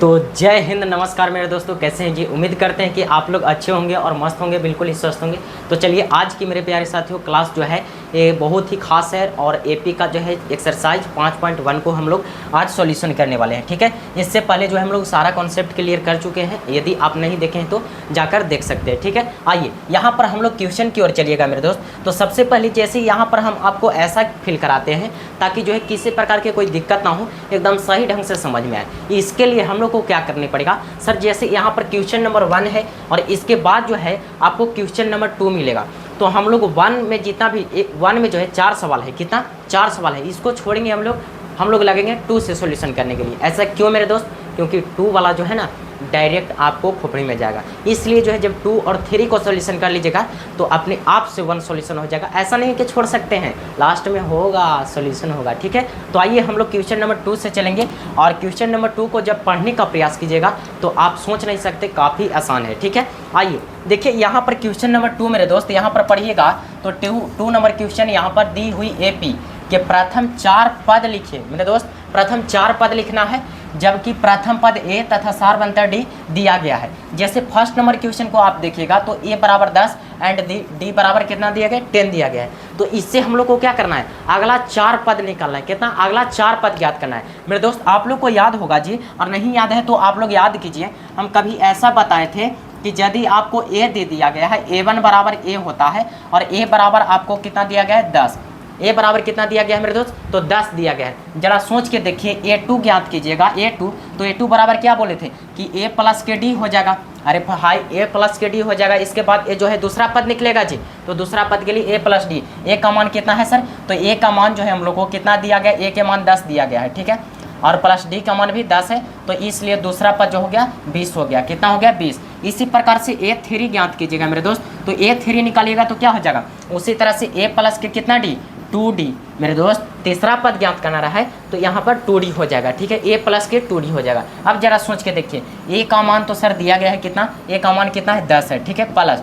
तो जय हिंद, नमस्कार मेरे दोस्तों, कैसे हैं जी। उम्मीद करते हैं कि आप लोग अच्छे होंगे और मस्त होंगे, बिल्कुल ही स्वस्थ होंगे। तो चलिए आज की मेरे प्यारे साथियों क्लास जो है ये बहुत ही खास है और एपी का जो है एक्सरसाइज 5.1 को हम लोग आज सॉल्यूशन करने वाले हैं। ठीक है, इससे पहले जो है हम लोग सारा कॉन्सेप्ट क्लियर कर चुके हैं, यदि आप नहीं देखे हैं तो जाकर देख सकते हैं। ठीक है, आइए यहाँ पर हम लोग क्वेश्चन की ओर चलिएगा मेरे दोस्त। तो सबसे पहले जैसे यहाँ पर हम आपको ऐसा फिल कराते हैं ताकि जो है किसी प्रकार के कोई दिक्कत ना हो, एकदम सही ढंग से समझ में आए। इसके लिए हम लोग को क्या करनी पड़ेगा सर, जैसे यहाँ पर क्वेश्चन नंबर 1 है और इसके बाद जो है आपको क्वेश्चन नंबर 2 मिलेगा। तो हम लोग 1 में जितना भी 1 में जो है 4 सवाल है, कितना 4 सवाल है, इसको छोड़ेंगे हम लोग लगेंगे 2 से सॉल्यूशन करने के लिए। ऐसा क्यों मेरे दोस्त? क्योंकि 2 वाला जो है ना डायरेक्ट आपको खोपड़ी में जाएगा, इसलिए जो है जब 2 और 3 को सॉल्यूशन कर लीजिएगा तो अपने आप से 1 सॉल्यूशन हो जाएगा। ऐसा नहीं कि छोड़ सकते हैं, लास्ट में होगा सॉल्यूशन होगा। ठीक है, तो आइए हम लोग क्वेश्चन नंबर 2 से चलेंगे और क्वेश्चन नंबर 2 को जब पढ़ने का प्रयास कीजिएगा तो आप सोच नहीं सकते, काफ़ी आसान है। ठीक है, आइए देखिए यहाँ पर क्वेश्चन नंबर 2 मेरे दोस्त, यहाँ पर पढ़िएगा तो 2 नंबर क्वेश्चन यहाँ पर दी हुई एपी के प्रथम 4 पद लिखिए मेरे दोस्त। प्रथम 4 पद लिखना है, जबकि प्रथम पद ए तथा सारवंतर डी दिया गया है। जैसे फर्स्ट नंबर क्वेश्चन को आप देखिएगा तो ए बराबर 10 एंड डी बराबर कितना दिया गया, 10 दिया गया है। तो इससे हम लोग को क्या करना है, अगला 4 पद निकालना है। कितना? अगला 4 पद ज्ञात करना है मेरे दोस्त। आप लोग को याद होगा जी, और नहीं याद है तो आप लोग याद कीजिए। हम कभी ऐसा बताए थे कि यदि आपको ए दे दिया गया है, A1 बराबर ए होता है और ए बराबर आपको कितना दिया गया है, 10। ए बराबर कितना दिया गया है मेरे दोस्त, तो 10 दिया गया है। जरा सोच के देखिए, A2 ज्ञात कीजिएगा। A2 तो A2 बराबर क्या बोले थे कि A प्लस के डी हो जाएगा। अरे भाई A प्लस के डी हो जाएगा, इसके बाद ए जो है दूसरा पद निकलेगा जी। तो दूसरा पद के लिए A प्लस डी, ए का मान कितना है सर, तो ए का मान जो है हम लोग को कितना दिया गया, ए के मान 10 दिया गया है। ठीक है, और प्लस डी का मान भी 10 है, तो इसलिए दूसरा पद जो हो गया 20 हो गया। कितना हो गया, 20। इसी प्रकार से A3 ज्ञात कीजिएगा मेरे दोस्त। तो A3 निकालिएगा तो क्या हो जाएगा, उसी तरह से A प्लस के कितना डी, 2D मेरे दोस्त। तीसरा पद ज्ञात करना रहा है तो यहाँ पर 2D हो जाएगा। ठीक है, A प्लस के 2D हो जाएगा। अब जरा सोच के देखिए, A का मान तो सर दिया गया है कितना, A का मान कितना है, 10 है। ठीक है, प्लस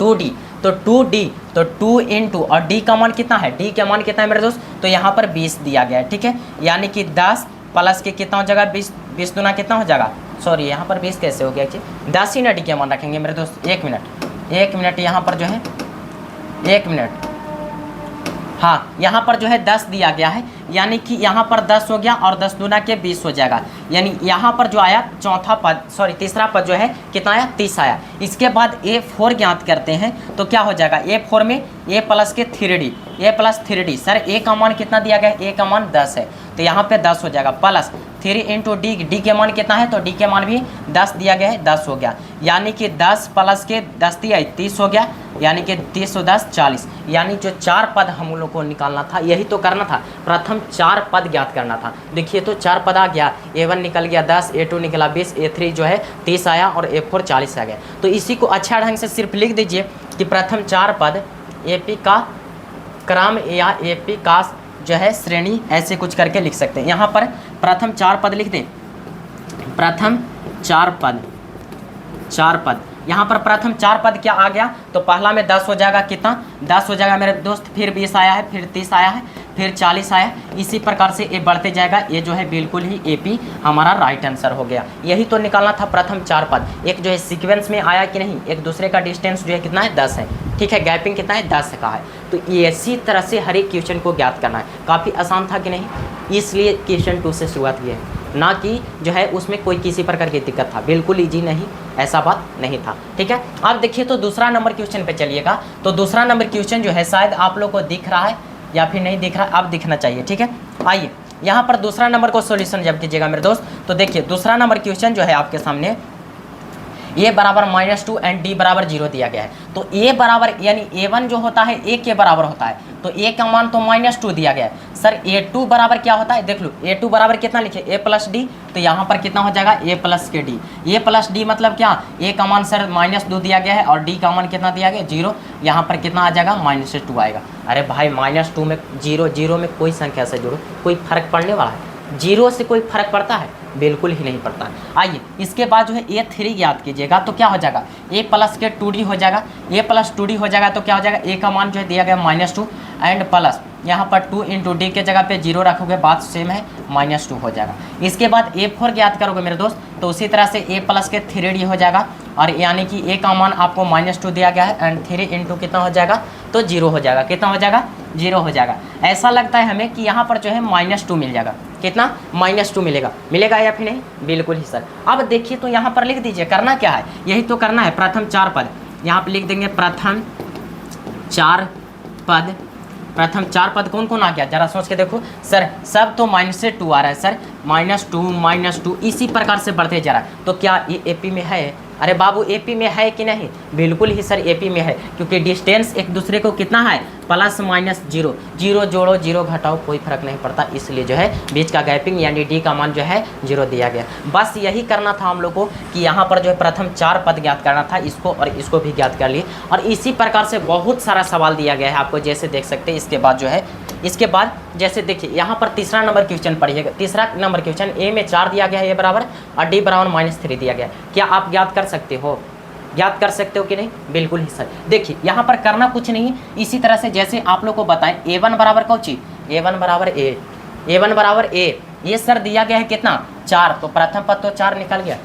2D तो 2D तो 2 इंटू और D का मान कितना है, D का मान कितना है मेरे दोस्त, तो यहाँ पर 20 दिया गया है। ठीक है, यानी कि 10 प्लस के कितना हो जाएगा, 20 दूना कितना हो जाएगा, सॉरी यहाँ पर 20 कैसे हो गया जी, 10 ही ना D का मान रखेंगे मेरे दोस्त। एक मिनट यहाँ पर जो है 1 मिनट, हाँ यहाँ पर जो है 10 दिया गया है, यानी कि यहाँ पर 10 हो गया और 10 दूना के 20 हो जाएगा। यानी यहाँ पर जो आया तीसरा पद जो है कितना आया, 30 आया। इसके बाद A4 ज्ञात करते हैं तो क्या हो जाएगा, A4 में A प्लस के 3D, A plus 3D sir A का मान कितना दिया गया है, A का मान 10 है, तो यहाँ पे 10 हो जाएगा। प्लस 3 इंटू D के मान कितना है, तो D के मान भी 10 दिया गया है, 10 हो गया। यानी कि 10 प्लस के 10 दिया 30 हो गया, यानी कि 30 और 10 40। यानी जो 4 पद हम लोग को निकालना था, यही तो करना था, प्रथम 4 पद ज्ञात करना था। देखिए तो 4 पद आ गया, A1 निकल गया 10, A2 निकला 20, A3 जो है 30 आया और A4 40 आ गया। तो इसी को अच्छा ढंग से सिर्फ लिख दीजिए कि प्रथम 4 पद एपी का क्रम या एपी का जो है श्रेणी, ऐसे कुछ करके लिख सकते हैं। यहाँ पर प्रथम 4 पद लिख दें, प्रथम 4 पद यहाँ पर प्रथम 4 पद क्या आ गया, तो पहला में 10 हो जाएगा, कितना 10 हो जाएगा मेरे दोस्त, फिर 20 आया है, फिर 30 आया है, फिर 40 आया। इसी प्रकार से ये बढ़ते जाएगा, ये जो है बिल्कुल ही एपी हमारा राइट आंसर हो गया। यही तो निकालना था, प्रथम 4 पद एक जो है सीक्वेंस में आया कि नहीं, एक दूसरे का डिस्टेंस जो है कितना है, 10 है। ठीक है, गैपिंग कितना है, 10 का है। तो इसी तरह से हर एक क्वेश्चन को ज्ञात करना है। काफ़ी आसान था कि नहीं, इसलिए क्वेश्चन 2 से शुरुआत की है, ना कि जो है उसमें कोई किसी प्रकार की दिक्कत था। बिल्कुल ईजी नहीं, ऐसा बात नहीं था। ठीक है, अब देखिए तो दूसरा नंबर क्वेश्चन पे चलिएगा। तो दूसरा नंबर क्वेश्चन जो है शायद आप लोग को दिख रहा है या फिर नहीं दिख रहा है, अब दिखना चाहिए। ठीक है, आइए यहाँ पर दूसरा नंबर को सॉल्यूशन जब कीजिएगा मेरे दोस्त, तो देखिए दूसरा नंबर क्वेश्चन जो है आपके सामने A बराबर -2 एंड D बराबर 0 दिया गया है। तो A बराबर यानी A1 जो होता है A के बराबर होता है, तो A का मान तो -2 दिया गया है। सर A2 बराबर क्या होता है, देख लो A2 बराबर कितना लिखे, A प्लस डी, तो यहाँ पर कितना हो जाएगा, A प्लस के डी। A प्लस डी मतलब क्या, A का मान सर -2 दिया गया है और D का मान कितना दिया गया, 0। यहाँ पर कितना आ जाएगा, -2 आएगा। अरे भाई -2 में 0 में कोई संख्या से जोड़ो, कोई फर्क पड़ने वाला है, 0 से कोई फर्क पड़ता है, बिल्कुल ही नहीं पड़ता। आइए इसके बाद जो है A3 ज्ञात कीजिएगा तो क्या हो जाएगा, A प्लस के 2D हो जाएगा, A प्लस 2D हो जाएगा तो क्या हो जाएगा, A का मान जो है दिया गया -2 एंड प्लस यहाँ पर 2 इंटू डी के जगह पे 0 रखोगे, बात सेम है, -2 हो जाएगा। इसके बाद A4 ज्ञात करोगे मेरे दोस्त तो उसी तरह से A प्लस के 3D हो जाएगा और यानी कि A का मान आपको -2 दिया गया है एंड 3 इंटू कितना हो जाएगा तो 0 हो जाएगा। कितना हो जाएगा, 0 हो जाएगा। ऐसा लगता है हमें कि यहाँ पर जो है -2 मिल जाएगा। कितना, -2 मिलेगा या फिर नहीं, बिल्कुल ही सर। अब देखिए तो यहाँ पर लिख दीजिए, करना क्या है, यही तो करना है। प्रथम 4 पद यहाँ पर लिख देंगे, प्रथम 4 पद। प्रथम 4 पद कौन कौन आ गया, जरा सोच के देखो सर, सब तो -2 आ रहा है सर, -2 इसी प्रकार से बढ़ते जा रहा है। तो क्या ये AP में है, अरे बाबू AP में है कि नहीं, बिल्कुल ही सर AP में है, क्योंकि डिस्टेंस एक दूसरे को कितना है, +-0, 0 जोड़ो 0 घटाओ कोई फर्क नहीं पड़ता, इसलिए जो है बीच का गैपिंग यानी D का मान जो है 0 दिया गया। बस यही करना था हम लोग को कि यहाँ पर जो है प्रथम 4 पद ज्ञात करना था, इसको और इसको भी ज्ञात कर लिए। और इसी प्रकार से बहुत सारा सवाल दिया गया है आपको, जैसे देख सकते हैं। इसके बाद जो है, इसके बाद जैसे देखिए यहाँ पर तीसरा नंबर क्वेश्चन पढ़िएगा। तीसरा नंबर क्वेश्चन A में 4 दिया गया है, A बराबर और D बराबर -3 दिया गया है। क्या आप ज्ञात कर सकते हो, ज्ञात कर सकते हो कि नहीं, बिल्कुल ही सर। देखिए यहाँ पर करना कुछ नहीं है, इसी तरह से जैसे आप लोग को बताएं A1 बराबर कौन चीज, A1 बराबर A, ये सर दिया गया है कितना, 4, तो प्रथम पद तो 4 निकल गया,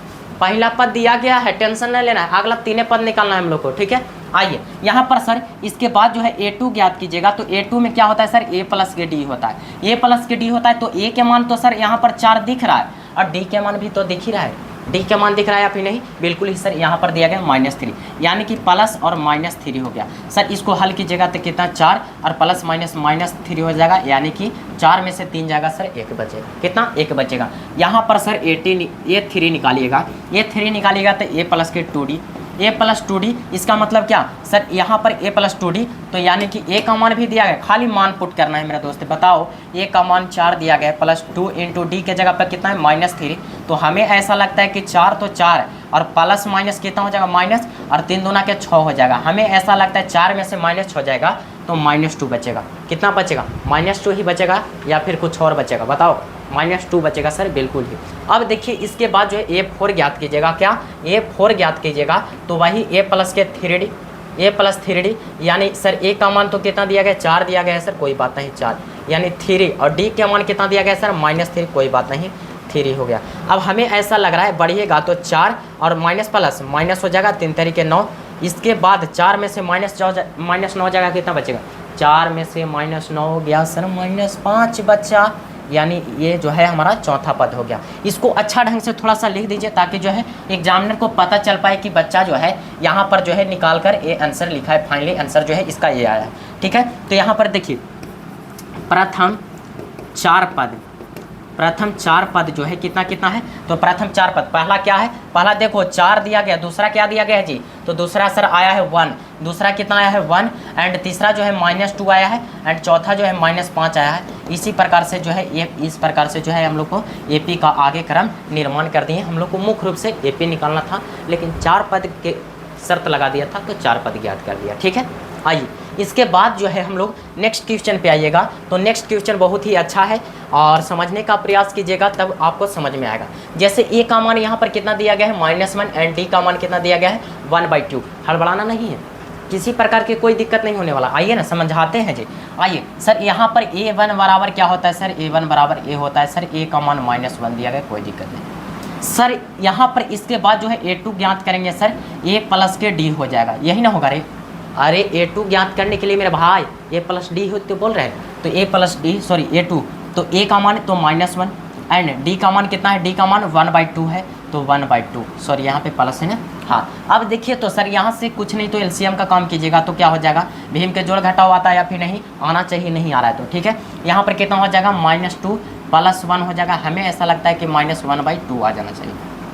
पहला पद दिया गया है, टेंशन नहीं लेना है, अगला 3 पद निकालना है हम लोग को, ठीक है। आइए यहाँ पर सर इसके बाद जो है A2 ज्ञात कीजिएगा। तो A2 में क्या होता है सर, A प्लस के D होता है, A प्लस के D होता है। तो A के मान तो सर यहाँ पर 4 दिख रहा है और D के मान भी तो दिख ही रहा है, D का मान दिख रहा है या फिर नहीं, बिल्कुल ही सर। यहाँ पर दिया गया -3 यानी कि प्लस और -3 हो गया सर। इसको हल कीजिएगा तो कितना, 4 और प्लस -3 हो जाएगा, यानी कि 4 में से 3 जाएगा सर, 1 बचेगा। कितना, 1 बचेगा। यहाँ पर सर A3 निकालिएगा, A3 निकालिएगा तो A प्लस के 2D, A प्लस 2D, इसका मतलब क्या सर, यहाँ पर A प्लस 2D, तो यानी कि A का मान भी दिया गया, खाली मान पुट करना है मेरा दोस्त। बताओ A का मान 4 दिया गया, +2 इंटू D के जगह पर कितना है, -3। तो हमें ऐसा लगता है कि 4 तो 4 और प्लस माइनस कितना हो जाएगा, माइनस, और 3 दूना के 6 हो जाएगा। हमें ऐसा लगता है 4 में से -6 हो जाएगा तो -2 बचेगा। कितना बचेगा, -2 ही बचेगा या फिर कुछ और बचेगा, बताओ। -2 बचेगा सर, बिल्कुल ही। अब देखिए इसके बाद जो है A4 ज्ञात कीजिएगा। क्या, A4 ज्ञात कीजिएगा तो वही A प्लस के 3D, A प्लस 3D, यानी सर A का मान तो कितना दिया गया, 4 दिया गया है सर, कोई बात नहीं, 4 यानी 3, और D का मान कितना दिया गया सर, -3, कोई बात नहीं, 3 हो गया। अब हमें ऐसा लग रहा है बढ़िएगा तो 4 और माइनस प्लस माइनस हो जाएगा, 3 तरीके 9। इसके बाद 4 में से -9 जाएगा, कितना बचेगा, 4 में से -9 हो गया सर, -5 बचा, यानी ये जो है हमारा चौथा पद हो गया। इसको अच्छा ढंग से थोड़ा सा लिख दीजिए ताकि जो है एग्जामिनर को पता चल पाए कि बच्चा जो है यहाँ पर जो है निकाल कर ये आंसर लिखा है, फाइनली आंसर जो है इसका ये आया है, ठीक है। तो यहाँ पर देखिए प्रथम 4 पद जो है कितना कितना है, तो प्रथम 4 पद, पहला क्या है, पहला देखो 4 दिया गया, दूसरा क्या दिया गया है जी, तो दूसरा सर आया है 1, दूसरा कितना आया है 1, एंड तीसरा जो है -2 आया है, एंड चौथा जो है -5 आया है। इसी प्रकार से जो है ये, इस प्रकार से जो है हम लोग को AP का आगे क्रम निर्माण कर दिए। हम लोग को मुख्य रूप से AP निकालना था, लेकिन 4 पद के शर्त लगा दिया था तो 4 पद ज्ञात कर दिया, ठीक है। आइए इसके बाद जो है हम लोग नेक्स्ट क्वेश्चन पे आइएगा। तो नेक्स्ट क्वेश्चन बहुत ही अच्छा है और समझने का प्रयास कीजिएगा तब आपको समझ में आएगा। जैसे A का मान यहाँ पर कितना दिया गया है, -1, एंड D का मान कितना दिया गया है, 1/2। हड़बड़ाना नहीं है, किसी प्रकार की कोई दिक्कत नहीं होने वाला। आइए ना समझाते हैं जी। आइए सर यहाँ पर A1 बराबर क्या होता है सर, A1 बराबर A होता है सर, A का मान -1 दिया गया, कोई दिक्कत नहीं सर। यहाँ पर इसके बाद जो है A2 ज्ञात करेंगे सर, A प्लस के D हो जाएगा, यही ना होगा रे, अरे A2 ज्ञात करने के लिए मेरे भाई A प्लस D हो तो बोल रहे हैं, तो A plus D sorry A2, तो A का मान तो -1 एंड D का मान कितना है, D का मान 1/2 है, तो 1/2 सॉरी यहाँ पे प्लस है ना। हाँ अब देखिए तो सर यहाँ से कुछ नहीं तो LCM का काम कीजिएगा तो क्या हो जाएगा, भीम के जोड़ घटाव आता है या फिर नहीं आना चाहिए, नहीं आ रहा है तो ठीक है। यहाँ पर कितना हो जाएगा, -2 + 1 हो जाएगा। हमें ऐसा लगता है कि -1/2 आ जाना चाहिए,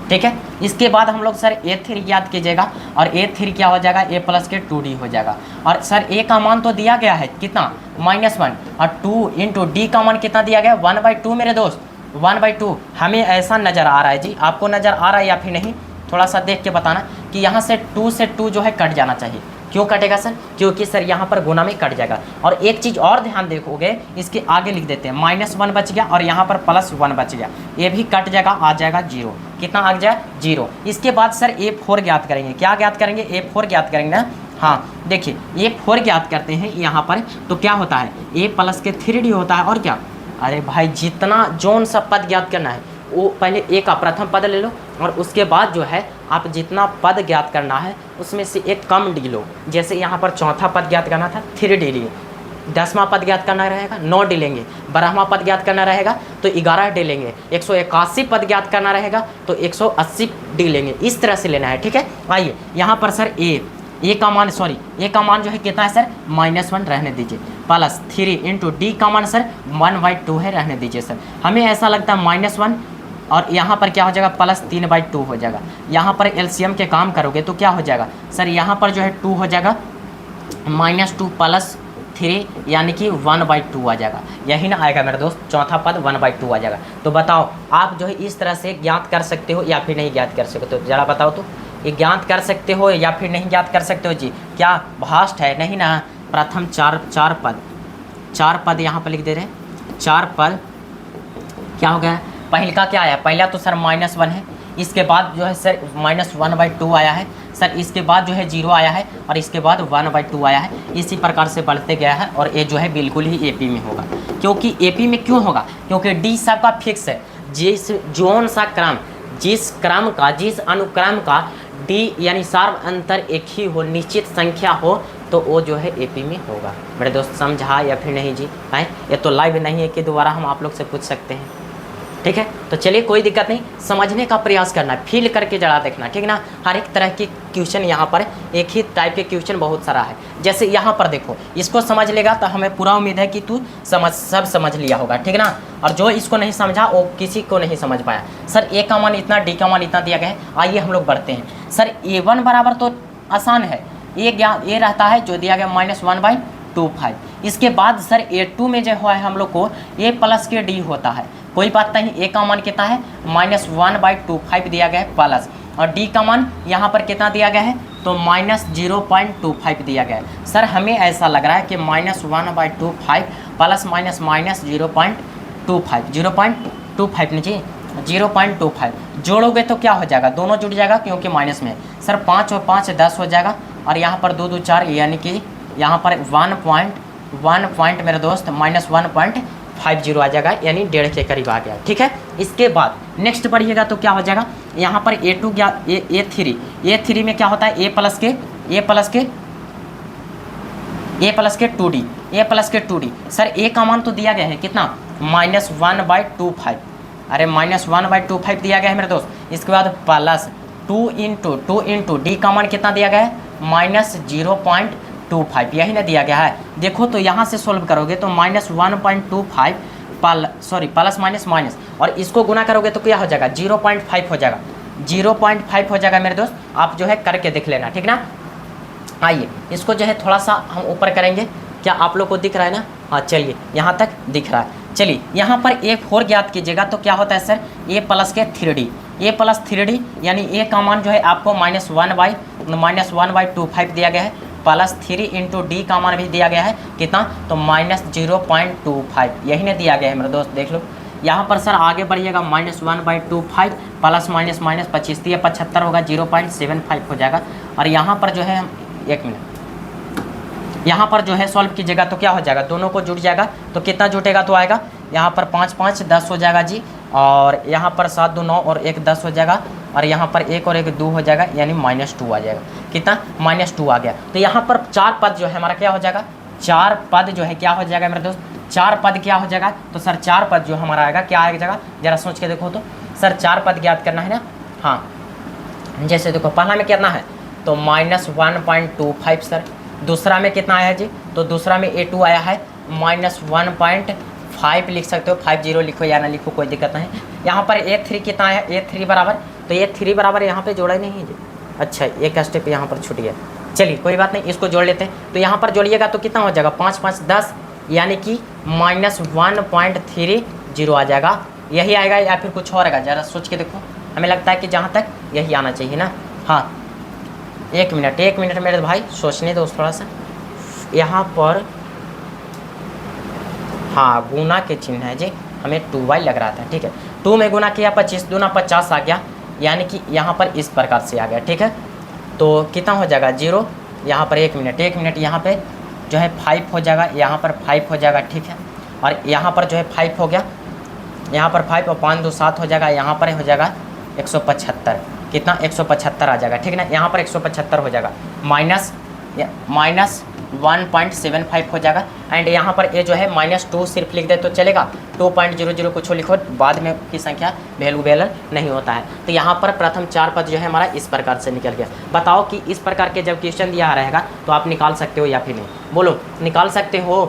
ठीक है। इसके बाद हम लोग सर A3 याद कीजिएगा और A3 क्या हो जाएगा, A प्लस के 2D हो जाएगा। और सर A का मान तो दिया गया है कितना, -1, और 2 इंटू D का मान कितना दिया गया, 1/2 मेरे दोस्त, 1/2। हमें ऐसा नज़र आ रहा है जी, आपको नज़र आ रहा है या फिर नहीं, थोड़ा सा देख के बताना कि यहाँ से 2 से 2 जो है कट जाना चाहिए, क्यों कटेगा सर? क्योंकि सर यहाँ पर गुना में कट जाएगा। और एक चीज़ और ध्यान देखोगे, इसके आगे लिख देते हैं -1 बच गया और यहाँ पर +1 बच गया, ये भी कट जाएगा, आ जाएगा 0। कितना आ जाए? 0। इसके बाद सर A4 ज्ञात करेंगे। क्या ज्ञात करेंगे? A4 ज्ञात करेंगे ना। हाँ देखिए, A4 ज्ञात करते हैं यहाँ पर, तो क्या होता है? A प्लस के 3D होता है। और क्या? अरे भाई, जितना जोन सा पद ज्ञात करना है वो पहले A का प्रथम पद ले लो, और उसके बाद जो है आप जितना पद ज्ञात करना है उसमें से एक कम D लो। जैसे यहाँ पर चौथा पद ज्ञात करना था, 3D लिए। 10वां पद ज्ञात करना रहेगा, 9D लेंगे। 12वां पद ज्ञात करना रहेगा तो 11D लेंगे। 181 पद ज्ञात करना रहेगा तो 180D लेंगे। इस तरह से लेना है, ठीक है। आइए यहाँ पर सर A का मान जो है कितना है सर? -1 रहने दीजिए, +3 इंटू D का मान सर 1/2 है, रहने दीजिए सर। हमें ऐसा लगता है -1 और यहाँ पर क्या हो जाएगा? +3/2 हो जाएगा। यहाँ पर LCM के काम करोगे तो क्या हो जाएगा सर? यहाँ पर जो है 2 हो जाएगा, -2 + 3 यानी कि 1/2 आ जाएगा। यही ना आएगा मेरे दोस्त, चौथा पद 1/2 आ जाएगा। तो बताओ आप जो है इस तरह से ज्ञात कर सकते हो या फिर नहीं ज्ञात कर सकते हो? ज़रा बताओ तो, ये ज्ञात कर सकते हो या फिर नहीं ज्ञात कर सकते हो जी? क्या भास्ट है? नहीं ना। प्रथम चार पद यहाँ पर लिख दे रहे हैं। 4 पद क्या हो गया? पहले का क्या आया? पहला तो सर -1 है, इसके बाद जो है सर -1/2 आया है सर, इसके बाद जो है 0 आया है और इसके बाद 1/2 आया है। इसी प्रकार से बढ़ते गया है और ये जो है बिल्कुल ही AP में होगा। क्योंकि AP में क्यों होगा? क्योंकि D सबका फिक्स है। जिस जोन सा क्रम, जिस अनुक्रम का D यानी सार्व अंतर एक ही हो, निश्चित संख्या हो, तो वो जो है AP में होगा। मेरे दोस्त समझा या फिर नहीं जी? आए, ये तो लाइव नहीं है कि दोबारा हम आप लोग से पूछ सकते हैं, ठीक है। तो चलिए कोई दिक्कत नहीं, समझने का प्रयास करना, फील करके जरा देखना, ठीक ना। हर एक तरह की क्वेश्चन यहाँ पर, एक ही टाइप के क्वेश्चन बहुत सारा है। जैसे यहाँ पर देखो, इसको समझ लेगा तो हमें पूरा उम्मीद है कि तू सब समझ लिया होगा, ठीक ना। और जो इसको नहीं समझा वो किसी को नहीं समझ पाया। सर A का मान इतना, D का मान इतना दिया गया है। आइए हम लोग बढ़ते हैं। सर A1 बराबर तो आसान है, ये रहता है जो दिया गया -1/25। इसके बाद सर A2 में जो है हम लोग को A प्लस के D होता है। कोई बात नहीं, A का मान कितना है? -1/25 दिया गया है प्लस, और D का मान यहाँ पर कितना दिया गया है? तो -0.25 दिया गया है। सर हमें ऐसा लग रहा है कि -1/25 प्लस माइनस 0.25 नहीं जी, 0.25 जोड़ोगे तो क्या हो जाएगा? दोनों जुड़ जाएगा क्योंकि माइनस में। सर 5 और 5 10 हो जाएगा, और यहाँ पर 2 2 4 यानी कि यहाँ पर 1 मेरे दोस्त -1.50 आ जाएगा, यानी 1.5 के करीब आ गया, ठीक है। इसके बाद नेक्स्ट बढ़िएगा तो क्या हो जाएगा? यहाँ पर A2 A3 में क्या होता है? A प्लस के 2D। सर A का मान तो दिया गया है कितना? -1/25। अरे -1/25 दिया गया है मेरे दोस्त। इसके बाद प्लस 2 इंटू D का मान कितना दिया गया है? -0.25, यही ना दिया गया है। देखो तो यहाँ से सोल्व करोगे तो -1.25 प्लस माइनस, और इसको गुना करोगे तो क्या हो जाएगा? 0.5 हो जाएगा, 0.5 हो जाएगा मेरे दोस्त। आप जो है करके देख लेना, ठीक ना। आइए इसको जो है थोड़ा सा हम ऊपर करेंगे। क्या आप लोग को दिख रहा है ना? हाँ चलिए, यहाँ तक दिख रहा है। चलिए यहाँ पर A4 ज्ञात कीजिएगा तो क्या होता है सर? A प्लस के 3D यानी A का मान जो है आपको -1/25 दिया गया है, प्लस 3 इंटू D का मान भी दिया गया है कितना? तो -0.25, यही ना दिया गया है मेरे दोस्त। देख लो यहाँ पर सर आगे बढ़िएगा, -1/25 प्लस माइनस 25 दिए 75 होगा, 0.75 हो जाएगा। और यहाँ पर जो है हम 1 मिनट, यहाँ पर जो है सॉल्व कीजिएगा तो क्या हो जाएगा? दोनों को जुड़ जाएगा तो कितना जुटेगा तो आएगा? यहाँ पर 5 5 10 हो जाएगा जी, और यहाँ पर 7 2 9 और 1 10 हो जाएगा, और यहाँ पर 1 और 1 2 हो जाएगा, यानी -2 आ जाएगा। कितना? -2 आ गया। तो यहाँ पर 4 पद जो है हमारा क्या हो जाएगा? 4 पद जो है क्या हो जाएगा मेरे दोस्त? 4 पद क्या हो जाएगा? तो सर 4 पद जो हमारा आएगा क्या आएगा? जरा सोच के देखो तो। सर 4 पद ज्ञात करना है ना। हाँ जैसे देखो पहला में कितना है? तो -1.25 सर। दूसरा में कितना आया जी? तो दूसरा में A2 आया है -1.5 लिख सकते हो, 50 लिखो या ना लिखो कोई दिक्कत नहीं। यहाँ पर A3 कितना आया? A3 बराबर, तो A3 बराबर यहाँ पे जोड़ा ही नहीं है जी। अच्छा एक स्टेप यहाँ पर छूट गया, चलिए कोई बात नहीं, इसको जोड़ लेते हैं। तो यहाँ पर जोड़िएगा तो कितना हो जाएगा? 5 5 10 यानी कि -1.30 आ जाएगा। यही आएगा या फिर कुछ और आएगा? ज़रा सोच के देखो, हमें लगता है कि जहाँ तक यही आना चाहिए ना। हाँ एक मिनट मेरे भाई सोचने दो थोड़ा सा। यहाँ पर हाँ गुना के चिन्ह है जी, हमें 2y लग रहा था, ठीक है। 2 में गुना किया 25 दूना 50 आ गया, यानी कि यहाँ पर इस प्रकार से आ गया, ठीक है। तो कितना हो जाएगा 0, यहाँ पर 1 मिनट यहाँ पे जो है 5 हो जाएगा, यहाँ पर 5 हो जाएगा, ठीक है। और यहाँ पर जो है 5 हो गया, यहाँ पर 5 और 5 2 7 हो जाएगा, यहाँ पर हो जाएगा 175, कितना 175 आ जाएगा, ठीक है ना। यहाँ पर 175 हो जाएगा, माइनस 1.75 हो जाएगा। एंड यहाँ पर ये जो है -2 सिर्फ लिख दे तो चलेगा, 2.00 कुछ लिखो, बाद में की संख्या वैल्यू नहीं होता है। तो यहाँ पर प्रथम 4 पद जो है हमारा इस प्रकार से निकल गया। बताओ कि इस प्रकार के जब क्वेश्चन दिया रहेगा तो आप निकाल सकते हो या फिर नहीं, बोलो निकाल सकते हो,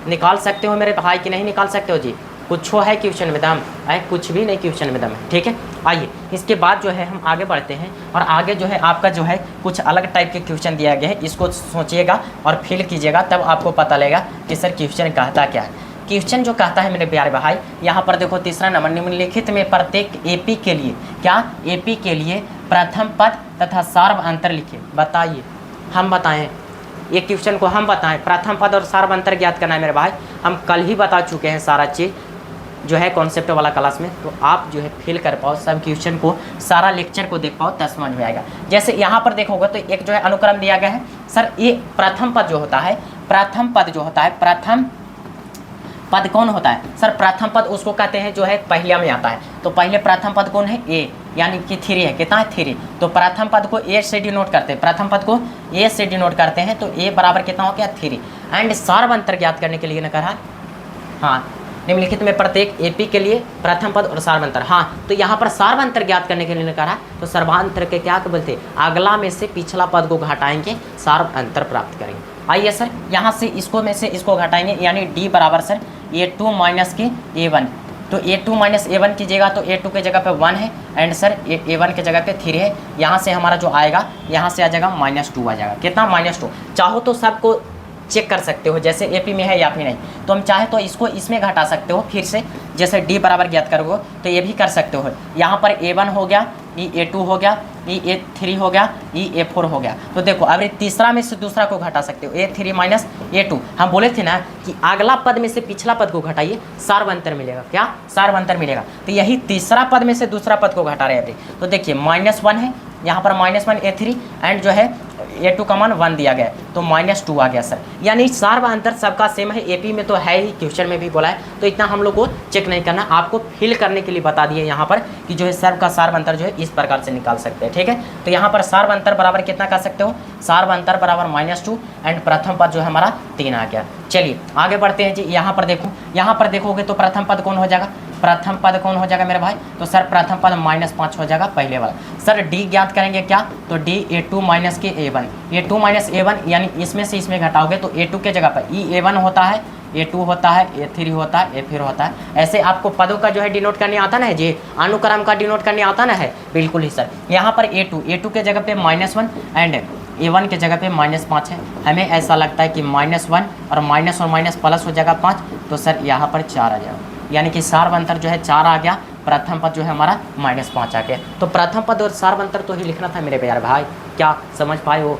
निकाल सकते हो मेरे भाई कि नहीं निकाल सकते हो जी। कुछ है क्वेश्चन में दम है, कुछ भी नहीं क्वेश्चन में दम है, ठीक है। आइए इसके बाद जो है हम आगे बढ़ते हैं, और आगे जो है आपका जो है कुछ अलग टाइप के क्वेश्चन दिया गया है, इसको सोचिएगा और फिल कीजिएगा, तब आपको पता लगेगा कि सर क्वेश्चन कहता क्या है। क्वेश्चन जो कहता है मेरे प्यारे भाई, यहाँ पर देखो तीसरा नंबर, निम्नलिखित में प्रत्येक एपी के लिए, क्या एपी के लिए प्रथम पद तथा सार्व अंतर लिखिए। बताइए, हम बताएं ये क्वेश्चन को, हम बताएं प्रथम पद और सार्व अंतर ज्ञात करना है मेरे भाई। हम कल ही बता चुके हैं सारा चीज़ जो है कॉन्सेप्ट वाला क्लास में, तो आप जो है फिल कर पाओ सब क्वेश्चन को, सारा लेक्चर को देख पाओ, तब समझ में आएगा। जैसे यहाँ पर देखोगे तो एक जो है अनुक्रम दिया गया है सर, ये प्रथम पद जो होता है, प्रथम पद जो होता है, प्रथम पद कौन होता है सर? प्रथम पद उसको कहते हैं जो है पहिला में आता है। तो पहले प्रथम पद कौन है? ए, यानी कि 3 है, कितना है 3। तो प्रथम पद को ए से डिनोट करते हैं, प्रथम पद को ए से डिनोट करते हैं, तो ए बराबर कितना हो गया 3। एंड सार्व अंतर ज्ञात करने के लिए न कहा, हाँ निम्नलिखित में प्रत्येक एपी के लिए प्रथम पद और सार्वंतर, हाँ तो यहाँ पर सार्वंतर ज्ञात करने के लिए कहा, तो सर्वांतर के क्या बोलते हैं, अगला में से पिछला पद को घटाएंगे, सार्वंतर प्राप्त करेंगे। आइए सर यहाँ से इसको में से इसको घटाएंगे, यानी डी बराबर सर A2 माइनस के A1, तो A2 माइनस A1 कीजिएगा तो A2 के जगह पे 1 है, एंड सर A1 के जगह पे 3 है। यहाँ से हमारा जो आएगा, यहाँ से आ जाएगा -2 आ जाएगा, कितना -2। चाहो तो सबको चेक कर सकते हो, जैसे एपी में है या फिर नहीं, तो हम चाहे तो इसको इसमें घटा सकते हो फिर से, जैसे डी बराबर ज्ञात करोगे तो ये भी कर सकते हो। यहाँ पर A1 हो गया, ये A2 हो गया, ये A3 हो गया, ये A4 हो गया। तो देखो अब तीसरा में से दूसरा को घटा सकते हो, A3 माइनस A2। हम बोले थे ना कि अगला पद में से पिछला पद को घटाइए, सार्वंतर मिलेगा, क्या सार्वंतर मिलेगा। तो यही तीसरा पद में से दूसरा पद को घटा रहे हैं अभी। तो देखिए -1 है, यहाँ पर -1 A3, एंड जो है A2 का मान 1 दिया गया, तो -2 आ गया सर। यानी सार्वंतर सबका सेम है, एपी में तो है ही, क्वेश्चन में भी बोला है, तो इतना हम लोग को चेक नहीं करना, आपको फिल करने के लिए बता दिए यहाँ पर कि जो है सर्व का सार्वंतर जो है इस प्रकार से निकाल सकते हैं, ठीक है। तो यहाँ पर सार्वंतर बराबर कितना कर सकते हो, सार्वंतर बराबर -2, एंड प्रथम पद जो है हमारा 3 आ गया। चलिए आगे बढ़ते हैं जी। यहाँ पर देखो, यहाँ पर देखोगे तो प्रथम पद कौन हो जाएगा, प्रथम पद कौन हो जाएगा मेरे भाई, तो सर प्रथम पद -5 हो जाएगा पहले वाला। सर डी ज्ञात करेंगे क्या, तो डी A2 माइनस के A1, A2 माइनस A1, यानी इसमें से इसमें घटाओगे तो A2 के जगह पर A1 होता है, A2 होता है, A3 होता है, A4 होता है। ऐसे आपको पदों का जो है डिनोट करने आता ना है जी, अनुक्रम का डिनोट करने आता ना है, बिल्कुल ही सर। यहाँ पर A2 के जगह पे -1 एंड A1 के जगह पे -5 है। हमें ऐसा लगता है कि -1 और माइनस प्लस हो जाएगा 5, तो सर यहाँ पर 4 आ जाएगा, यानी कि सार्वंतर जो है 4 आ गया, प्रथम पद जो है हमारा -5 आ गया। तो प्रथम पद और सार्वंतर तो ही लिखना था मेरे प्यारे भाई, क्या समझ पाए हो?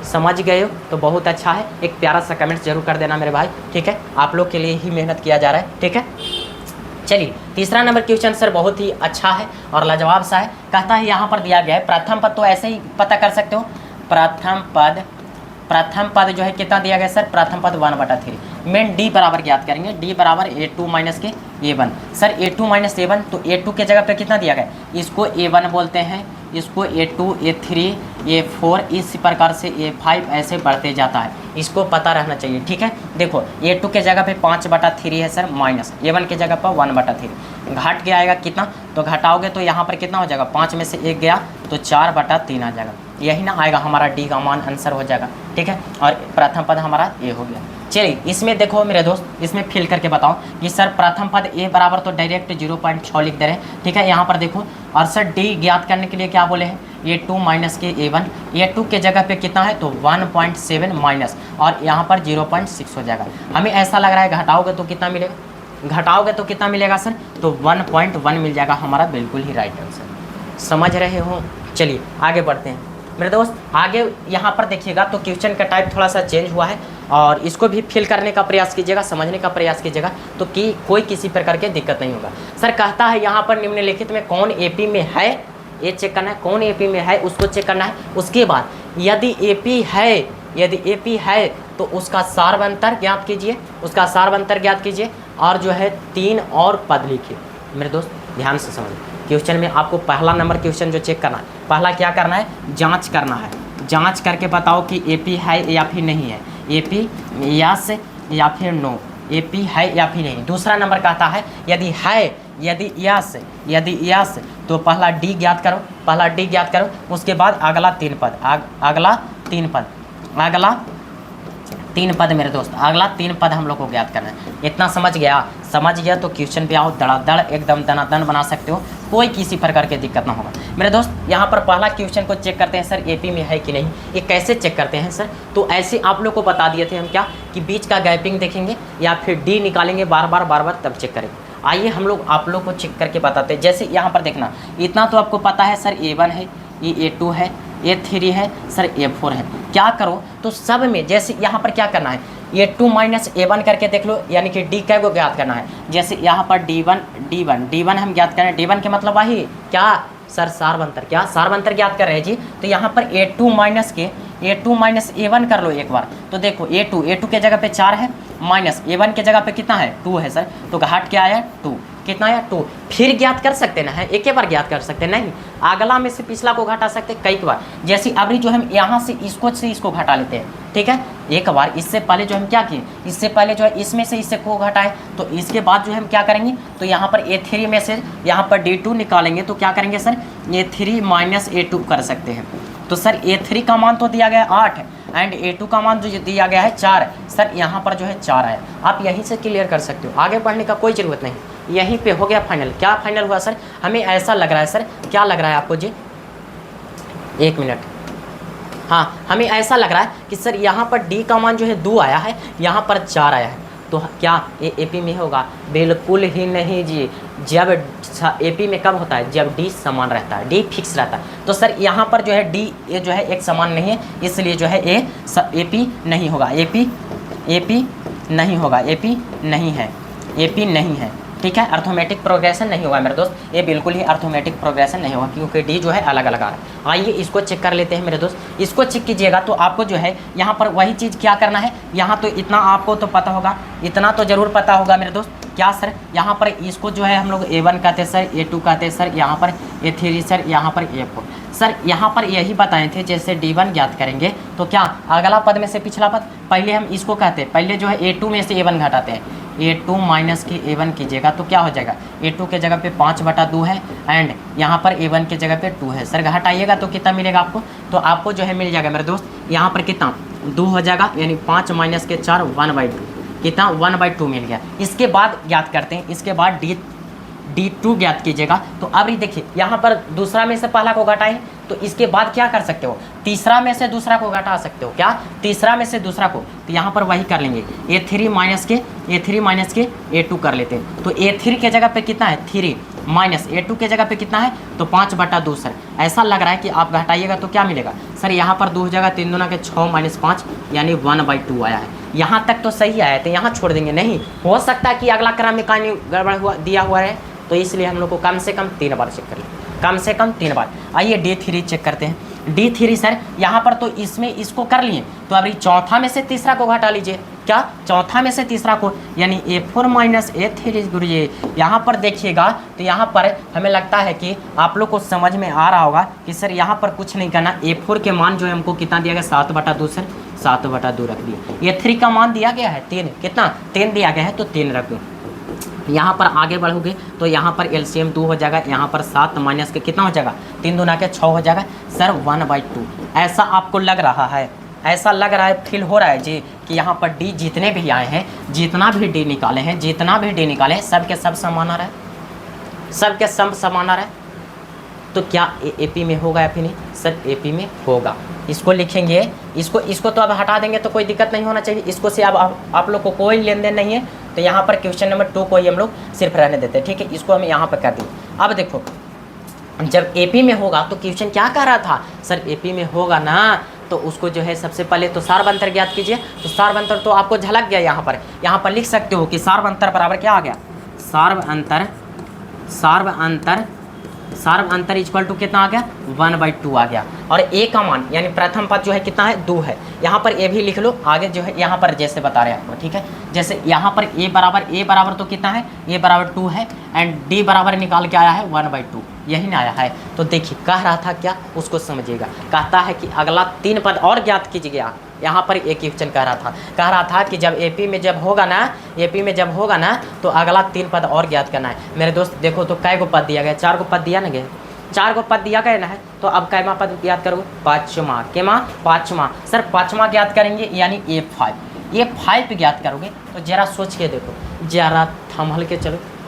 समझ गए हो तो बहुत अच्छा है। एक प्यारा सा कमेंट जरूर कर देना मेरे भाई, ठीक है, आप लोग के लिए ही मेहनत किया जा रहा है, ठीक है। चलिए तीसरा नंबर क्वेश्चन सर बहुत ही अच्छा है और लाजवाब सा है। कहता है यहाँ पर दिया गया है प्रथम पद, तो ऐसे ही पता कर सकते हो, प्रथम पद जो है कितना दिया गया सर, प्रथम पद 1/3। मेन डी बराबर ज्ञात करेंगे, डी बराबर A2 माइनस के A1। Sir A2 minus A1, तो A2 के जगह पे कितना दिया गया, इसको A1 बोलते हैं, इसको A2, A3, A4, इस प्रकार से A5 ऐसे बढ़ते जाता है, इसको पता रहना चाहिए, ठीक है। देखो A2 के जगह पे 5/3 है सर, माइनस A1 के जगह पर 1/3, घट के आएगा कितना, तो घटाओगे तो यहाँ पर कितना हो जाएगा, 5 में से 1 गया तो 4/3 आ जाएगा, यही ना आएगा हमारा डी का मान आंसर हो जाएगा, ठीक है। और प्रथम पद हमारा ए हो गया। चलिए इसमें देखो मेरे दोस्त, इसमें फिल करके बताओ कि सर प्रथम पद ए बराबर तो डायरेक्ट 0.6 लिख दे रहे हैं, ठीक है। यहाँ पर देखो, और सर डी ज्ञात करने के लिए क्या बोले हैं, A2 माइनस के A1, A2 के जगह पे कितना है तो 1.7 माइनस, और यहाँ पर 0.6 हो जाएगा। हमें ऐसा लग रहा है घटाओगे तो कितना मिलेगा, घटाओगे तो कितना मिलेगा सर, तो 1.1 मिल जाएगा हमारा, बिल्कुल ही राइट आंसर, समझ रहे हो। चलिए आगे बढ़ते हैं। मेरे दोस्त आगे यहाँ पर देखिएगा तो क्वेश्चन का टाइप थोड़ा सा चेंज हुआ है और इसको भी फिल करने का प्रयास कीजिएगा, समझने का प्रयास कीजिएगा, तो कि कोई किसी प्रकार की दिक्कत नहीं होगा। सर कहता है यहाँ पर निम्नलिखित में कौन एपी में है, ये चेक करना है, कौन एपी में है उसको चेक करना है। उसके बाद यदि एपी है तो उसका सार्वंतर ज्ञात कीजिए, उसका सार्वंतर ज्ञात कीजिए और जो है 3 और पद लिखिए। मेरे दोस्त ध्यान से समझिए, क्वेश्चन में आपको पहला नंबर क्वेश्चन जो चेक करना है, पहला क्या करना है, जांच करना है। जांच करके बताओ कि एपी है या फिर नहीं है, एपी यस या फिर नो, एपी है या फिर नहीं। दूसरा नंबर कहता है यदि है, यदि यस तो पहला डी ज्ञात करो, पहला डी ज्ञात करो। उसके बाद अगला 3 पद, अगला 3 पद मेरे दोस्त, अगला 3 पद हम लोग को ज्ञात करना है। इतना समझ गया तो क्वेश्चन पे आओ, धड़ाधड़ एकदम दनादन बना सकते हो, कोई किसी प्रकार की दिक्कत ना होगा। मेरे दोस्त यहाँ पर पहला क्वेश्चन को चेक करते हैं, सर एपी में है कि नहीं। ये कैसे चेक करते हैं सर, तो ऐसे आप लोग को बता दिए थे हम क्या, कि बीच का गैपिंग देखेंगे या फिर डी निकालेंगे बार बार तब चेक करेंगे। आइए हम लोग आप लोग को चेक करके बताते हैं। जैसे यहाँ पर देखना, इतना तो आपको पता है सर A1 है, ये A2 है, A3 है, सर A4 है। क्या करो तो सब में जैसे यहाँ पर क्या करना है, A2 माइनस A1 करके देख लो, यानी कि डी को ज्ञात करना है। जैसे यहाँ पर D1 हम ज्ञात करें, D1 के मतलब वही क्या सर सार्वंतर, क्या सार्वंतर ज्ञात कर रहे हैं जी। तो यहाँ पर A2 माइनस A1 कर लो एक बार, तो देखो A2 के जगह पे 4 है, माइनस A1 के जगह पे कितना है 2 है सर, तो घाट क्या आया 2, कितना आया 2। फिर ज्ञात कर सकते ना है, एक बार ज्ञात कर सकते नहीं, अगला में से पिछला को घटा सकते कई बार। जैसे अभी जो हम यहाँ से इसको घटा लेते हैं, ठीक है, एक बार। इससे पहले जो हम क्या किए, इससे पहले जो है इसमें से इससे को घटाएं, तो इसके बाद जो हम क्या करेंगे, तो यहाँ पर A3 में से यहाँ पर D2 निकालेंगे, तो क्या करेंगे सर A3 माइनस A2 कर सकते हैं। तो सर A3 का मान तो दिया गया है 8 एंड A2 का मान जो दिया गया है 4, सर यहाँ पर जो है 4 है। आप यहीं से क्लियर कर सकते हो, आगे बढ़ने का कोई ज़रूरत नहीं, यहीं पे हो गया फाइनल। क्या फाइनल हुआ सर, हमें ऐसा लग रहा है सर, क्या लग रहा है आपको जी, 1 मिनट, हाँ हमें ऐसा लग रहा है कि सर यहाँ पर डी का मान जो है 2 आया है, यहाँ पर 4 आया है, तो क्या ये एपी में होगा, बिल्कुल ही नहीं जी। जब एपी में कब होता है, जब डी समान रहता है, डी फिक्स रहता है। तो सर यहाँ पर जो है डी ये जो है एक समान नहीं है, इसलिए जो है ए एपी नहीं होगा, एपी नहीं होगा, एपी नहीं है, एपी नहीं है, ठीक है। अर्थोमेटिक प्रोग्रेशन नहीं होगा मेरे दोस्त, ये बिल्कुल ही अर्थोमेटिक प्रोग्रेशन नहीं होगा, क्योंकि डी जो है अलग अलग आ रहा है। आइए इसको चेक कर लेते हैं मेरे दोस्त, इसको चेक कीजिएगा तो आपको जो है यहाँ पर वही चीज़ क्या करना है। यहाँ तो इतना आपको तो पता होगा, इतना तो ज़रूर पता होगा मेरे दोस्त, क्या सर यहाँ पर इसको जो है हम लोग A1 कहते हैं सर, A2 कहते हैं सर, यहाँ पर A3 सर, यहाँ पर A4 सर। यहाँ पर यही बताए थे, जैसे D1 ज्ञात करेंगे तो क्या अगला पद में से पिछला पद, पहले हम इसको कहते हैं, पहले जो है A2 में से A1 घटाते हैं, A2 माइनस की A1 कीजिएगा तो क्या हो जाएगा, A2 के जगह पे 5/2 है एंड यहाँ पर A1 के जगह पे 2 है। सर घटाइएगा तो कितना मिलेगा आपको, तो आपको जो है मिल जाएगा मेरे दोस्त, यहाँ पर कितना 2 हो जाएगा, यानी 5 माइनस के 4 1/2, कितना 1/2 मिल गया। इसके बाद ज्ञात करते हैं, इसके बाद D2 ज्ञात कीजिएगा। तो अब ये देखिए यहाँ पर दूसरा में से पहला को घटाएं, तो इसके बाद क्या कर सकते हो, तीसरा में से दूसरा को घटा सकते हो, क्या तीसरा में से दूसरा को, तो यहाँ पर वही कर लेंगे, A3 माइनस के A2 कर लेते हैं। तो A3 के जगह पे कितना है 3 माइनस A2 के जगह पे कितना है, तो 5/2 सर। ऐसा लग रहा है कि आप घटाइएगा तो क्या मिलेगा सर, यहाँ पर 2 हो जाएगा, 3 दूना के 6 माइनस 5 यानी 1/2 आया है। यहाँ तक तो सही आया, तो यहाँ छोड़ देंगे, नहीं हो सकता कि अगला क्रम में कहीं गड़बड़ हुआ दिया हुआ है, तो इसलिए हम लोग को कम से कम 3 बार चेक कर लें, कम से कम 3 बार। आइए D3 चेक करते हैं। D3 सर यहाँ पर तो इसमें इसको कर लिए, तो अभी चौथा में से तीसरा को घटा लीजिए, क्या चौथा में से तीसरा को, यानी A4 माइनस A3 गुरुजी। यहाँ पर देखिएगा तो यहाँ पर हमें लगता है कि आप लोग को समझ में आ रहा होगा कि सर यहाँ पर कुछ नहीं करना, A4 के मान जो है हमको कितना दिया गया 7/2 सर, 7/2 रख दिए। A3 का मान दिया गया है 3, कितना 3 दिया गया है, तो 3 रख दो। यहाँ पर आगे बढ़ोगे तो यहाँ पर LCM 2 हो जाएगा, यहाँ पर 7 माइनस के कितना हो जाएगा, 3 दूना के 6 हो जाएगा सर 1/2। ऐसा आपको लग रहा है, ऐसा लग रहा है, फील हो रहा है जी कि यहाँ पर डी जितने भी आए हैं, जितना भी डी निकाले हैं, सब के सब समान आ रहा है, सब के सब समान आ रहा है। तो क्या AP में होगा या फिर नहीं सर, AP में होगा। इसको लिखेंगे, इसको तो अब हटा देंगे तो कोई दिक्कत नहीं होना चाहिए, इसको से अब आप लोग को कोई लेन देन नहीं है, तो यहाँ पर क्वेश्चन नंबर 2 को ही हम लोग सिर्फ रहने देते हैं, ठीक है। इसको हम यहाँ पर कर दें। अब देखो जब एपी में होगा तो क्वेश्चन क्या कह रहा था सर, एपी में होगा ना तो उसको जो है सबसे पहले तो सार्वअंतर ज्ञात कीजिए। तो सार्वअंतर तो आपको झलक गया यहाँ पर लिख सकते हो कि सार्वअंतर बराबर क्या आ गया, सार्वअंतर इक्वल टू कितना आ गया 1/2 आ गया। और ए का मान यानी प्रथम पद जो है कितना है 2 है। यहाँ पर ए भी लिख लो, आगे जो है यहाँ पर जैसे बता रहे हैं आपको, ठीक है। जैसे यहाँ पर ए बराबर तो कितना है, ए बराबर 2 है एंड डी बराबर निकाल के आया है 1/2, यही ना आया है। तो देखिए कह रहा था क्या, उसको समझिएगा। कहता है कि अगला 3 पद और ज्ञात कीजिएगा। यहाँ पर एक क्वेश्चन कह रहा था कि जब एपी में जब होगा ना तो अगला 3 पद और ज्ञात करना है। मेरे दोस्त देखो तो कै गो पद दिया गया, 4 गो पद दिया ना गया, 4 गो पद दिया गया ना है। तो अब कैमा पद ज्ञात करोगे, पाँचवा। सर 5वां ज्ञात करेंगे यानी A5 ज्ञात करोगे। तो जरा सोच के देखो, जरा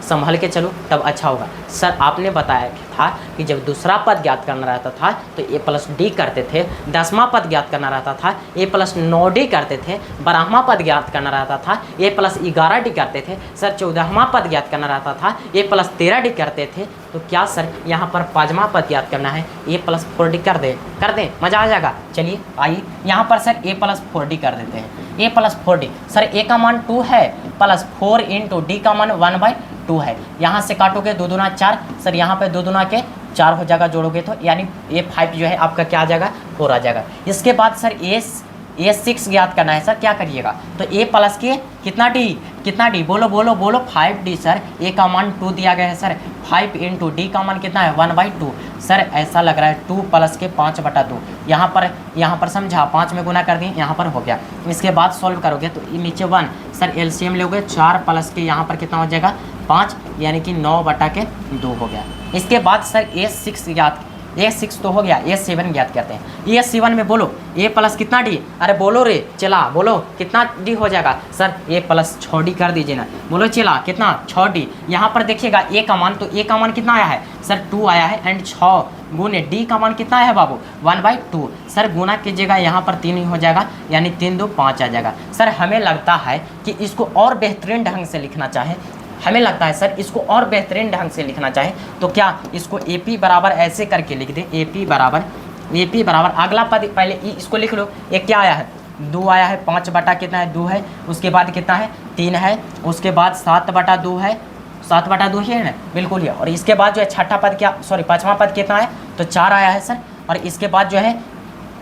संभल के चलो तब अच्छा होगा। सर आपने बताया था कि जब दूसरा पद ज्ञात करना रहता था तो A+D करते थे, 10वां पद ज्ञात करना रहता था A+9D करते थे, 12वां पद ज्ञात करना रहता था A+11D करते थे। सर 14वां पद ज्ञात करना रहता था A+13D करते थे। तो क्या सर यहाँ पर 5वां पद ज्ञात करना है, A+4D कर दें, मज़ा आ जाएगा। चलिए आइए यहाँ पर सर A+4D कर देते हैं, A+4D। सर A का मान 2 है +4 × D का मान 1/2 है। यहाँ से काटोगे 2 दूना 4, सर यहाँ पे 2 दूना के 4 हो जाएगा, जोड़ोगे तो यानी A5 जो है आपका क्या आ जाएगा 4 आ जाएगा। इसके बाद सर A6 ज्ञात करना है। सर क्या करिएगा, तो A प्लस के कितना D बोलो 5D। सर A का मान 2 दिया गया है सर, 5 × D का मान कितना है 1/2। सर ऐसा लग रहा है 2 प्लस के 5/2, यहाँ पर समझा 5 में गुना कर दिए, यहाँ पर हो गया। इसके बाद सॉल्व करोगे तो नीचे 1, सर एलसीएम लोगे 4 प्लस के यहाँ पर कितना हो जाएगा 5, यानी कि 9/2 हो गया। इसके बाद सर A6 तो हो गया, A7 ज्ञात करते हैं। A7 में बोलो A प्लस कितना D, अरे बोलो रे चला, बोलो कितना D हो जाएगा। सर A+6D कर दीजिए ना, बोलो चला कितना 6D। यहाँ पर देखिएगा A का मान, तो A का मान कितना आया है सर 2 आया है एंड 6 गुने D का मान कितना है बाबू 1/2। सर गुना कीजिएगा यहाँ पर 3 ही हो जाएगा, यानी 3 2 5 आ जाएगा। सर हमें लगता है कि इसको और बेहतरीन ढंग से लिखना चाहे, इसको और बेहतरीन ढंग से लिखना चाहे तो क्या इसको AP बराबर ऐसे करके लिख दें, AP बराबर अगला पद पहले इसको लिख लो। एक क्या आया है 2 आया है, 5 बटा कितना है 2 है, उसके बाद कितना है 3 है, उसके बाद 7/2 है, 7/2 ही है ना बिल्कुल ही। और इसके बाद जो है छठा पद पाँचवा पद कितना है तो 4 आया है सर। और इसके बाद जो है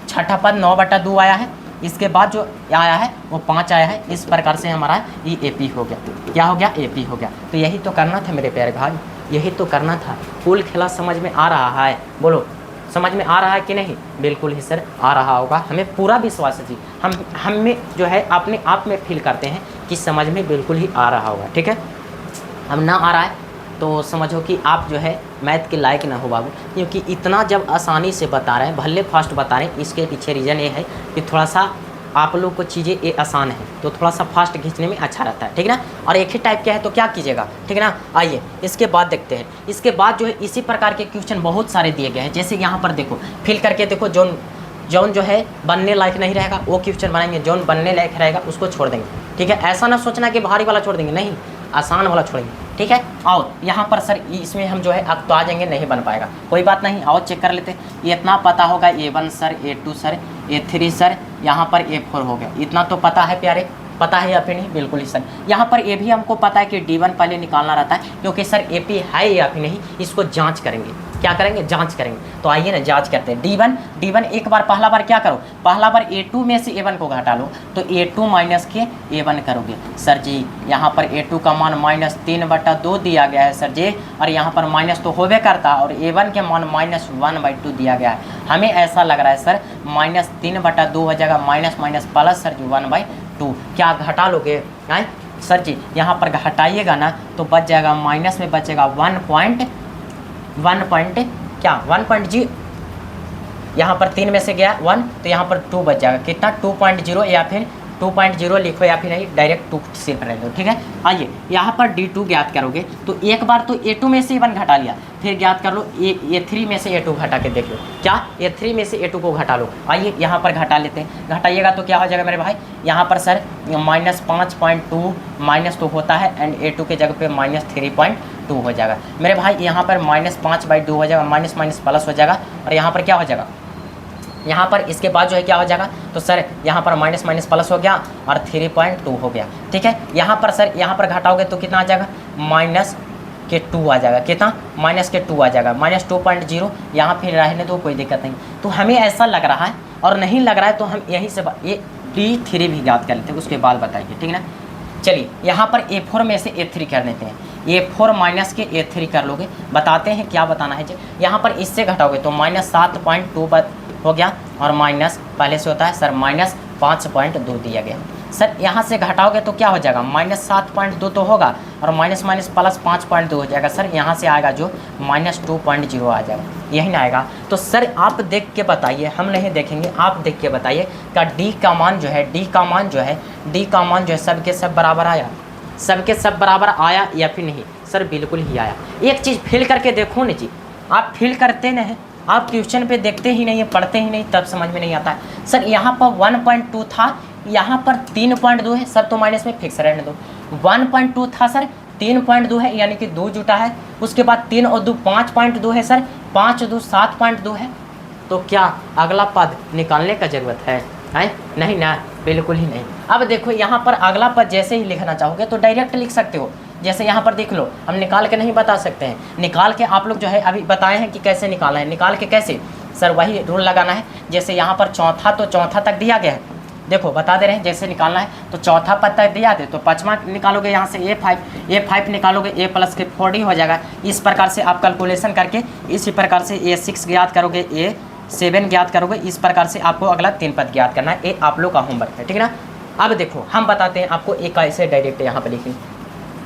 छठा पद 9/2 आया है, इसके बाद जो आया है वो 5 आया है। इस प्रकार से हमारा ये AP हो गया। क्या हो गया AP हो गया। तो यही तो करना था मेरे प्यारे भाई, यही तो करना था। फुल खेला समझ में आ रहा है, बोलो समझ में आ रहा है कि नहीं। बिल्कुल ही सर आ रहा होगा, हमें पूरा विश्वास है जी। हम में जो है अपने आप में फील करते हैं कि समझ में बिल्कुल ही आ रहा होगा, ठीक है। अब ना आ रहा है तो समझो कि आप जो है मैथ के लायक ना हो बाबू, क्योंकि इतना जब आसानी से बता रहे हैं, भले फास्ट बता रहे हैं, इसके पीछे रीज़न ये है कि थोड़ा सा आप लोग को चीज़ें ये आसान है तो थोड़ा सा फास्ट खींचने में अच्छा रहता है, ठीक ना। और एक ही टाइप के है तो क्या कीजिएगा, ठीक ना। आइए इसके बाद देखते हैं। इसके बाद जो है इसी प्रकार के क्वेश्चन बहुत सारे दिए गए हैं। जैसे यहाँ पर देखो, फिल करके देखो, जौन जो है बनने लायक नहीं रहेगा वो क्वेश्चन बनाएंगे, जौन बनने लायक रहेगा उसको छोड़ देंगे, ठीक है। ऐसा ना सोचना कि भारी वाला छोड़ देंगे, नहीं, आसान वाला छोड़ेंगे, ठीक है। और यहाँ पर सर इसमें हम जो है अब तो आ जाएंगे, नहीं बन पाएगा, कोई बात नहीं। आओ चेक कर लेते हैं। ये इतना पता होगा A1 sir, A2 sir, A3 sir, यहाँ पर A4 हो गया। इतना तो पता है प्यारे, पता है या फिर नहीं, बिल्कुल ही सर। यहाँ पर ये भी हमको पता है कि D1 पहले निकालना रहता है, क्योंकि सर AP है या फिर नहीं, इसको जांच करेंगे। क्या करेंगे, जांच करेंगे। तो आइए ना जांच करते हैं। D1 एक बार पहला बार क्या करो, पहला बार A2 में से A1 को घटा लो, तो A2 माइनस के A1 करोगे। सर जी यहाँ पर A2 का मान -3/2 दिया गया है सर जी, और यहाँ पर माइनस तो होबे करता है, और A1 के मान -1/2 दिया गया है। हमें ऐसा लग रहा है सर -3/2 हो जाएगा, माइनस प्लस सर जी 1/2। क्या घटा लोगे हैं सर जी, यहाँ पर घटाइएगा ना तो बच जाएगा, माइनस में बचेगा 1.0, यहाँ पर 3 में से गया 1, तो यहाँ पर 2 बच जाएगा। कितना 2.0 या फिर 2.0 लिखो या फिर नहीं डायरेक्ट 2 सिर्फ रह दो, ठीक है। आइए यहाँ पर D2 ज्ञात करोगे तो एक बार तो A2 में से A1 घटा लिया, फिर ज्ञात कर लो A3 में से A2 घटा के देख लो। क्या A3 में से A2 को घटा लो। आइए यहाँ पर घटा लेते हैं। घटाइएगा तो क्या हो जाएगा मेरे भाई, यहाँ पर सर -5.2 माइनस तो होता है एंड A2 के जगह पे -3.2 2 हो जाएगा। मेरे भाई यहाँ पर -5/2 हो जाएगा, माइनस माइनस प्लस हो जाएगा, और यहाँ पर क्या हो जाएगा, यहाँ पर इसके बाद जो है क्या हो जाएगा, तो सर यहाँ पर माइनस माइनस प्लस हो गया और 3.2 हो गया। ठीक है, यहाँ पर सर यहाँ पर घटाओगे तो कितना आ जाएगा, -2 आ जाएगा। कितना, -2 आ जाएगा, -2.0। यहाँ फिर रहने दो, कोई दिक्कत नहीं। तो हमें ऐसा लग रहा है और नहीं लग रहा है तो हम यहीं से ये D3 भी याद कर लेते हैं, उसके बाद बताएंगे, ठीक है ना। चलिए यहाँ पर A4 में से A3 कर लेते हैं। A4 माइनस के A3 कर लोगे, बताते हैं क्या बताना है जी। यहाँ पर इससे घटाओगे तो -7.2 हो गया, और माइनस पहले से होता है सर -5.2 दिया गया। सर यहाँ से घटाओगे तो क्या हो जाएगा, -7.2 तो होगा, और माइनस माइनस प्लस 5.2 हो जाएगा। सर यहाँ से आएगा जो -2.0 आ जाएगा, यही ना आएगा। तो सर आप देख के बताइए, हम नहीं देखेंगे, आप देख के बताइए का D का मान जो है, D का मान जो है सबके सब बराबर आया, सबके सब बराबर आया या फिर नहीं। सर बिल्कुल ही आया। एक चीज़ फील करके देखो ना जी, आप फील करते नहीं, आप ट्यूशन पे देखते ही नहीं है, पढ़ते ही नहीं, तब समझ में नहीं आता है। सर यहाँ पर 1.2 था, यहाँ पर 3.2 है, सब तो माइनस में फिक्स रहने दो। 1.2 था सर, 3.2 है, यानी कि 2 जुटा है। उसके बाद 3 और 2 5.2 है सर, 5 और 2 7.2 है। तो क्या अगला पद निकालने का ज़रूरत है? नहीं ना, बिल्कुल ही नहीं। अब देखो यहाँ पर अगला पद जैसे ही लिखना चाहोगे तो डायरेक्ट लिख सकते हो। जैसे यहाँ पर देख लो, हम निकाल के नहीं बता सकते हैं, निकाल के आप लोग जो है अभी बताए हैं कि कैसे निकालना है। निकाल के कैसे, सर वही रूल लगाना है। जैसे यहाँ पर चौथा, तो चौथा तक दिया गया है, देखो बता दे रहे हैं जैसे निकालना है। तो चौथा पद तक दिया दे तो पाँचवा निकालोगे, यहाँ से A5 निकालोगे, A प्लस के 4D हो जाएगा। इस प्रकार से आप कैलकुलेशन करके इसी प्रकार से A6 ज्ञात करोगे, A7 ज्ञात करोगे। इस प्रकार से आपको अगला 3 पद ज्ञात करना है। ये आप लोग का होमवर्क है, ठीक है ना। अब देखो हम बताते हैं आपको, एक ऐसे डायरेक्ट यहाँ पर लिखें,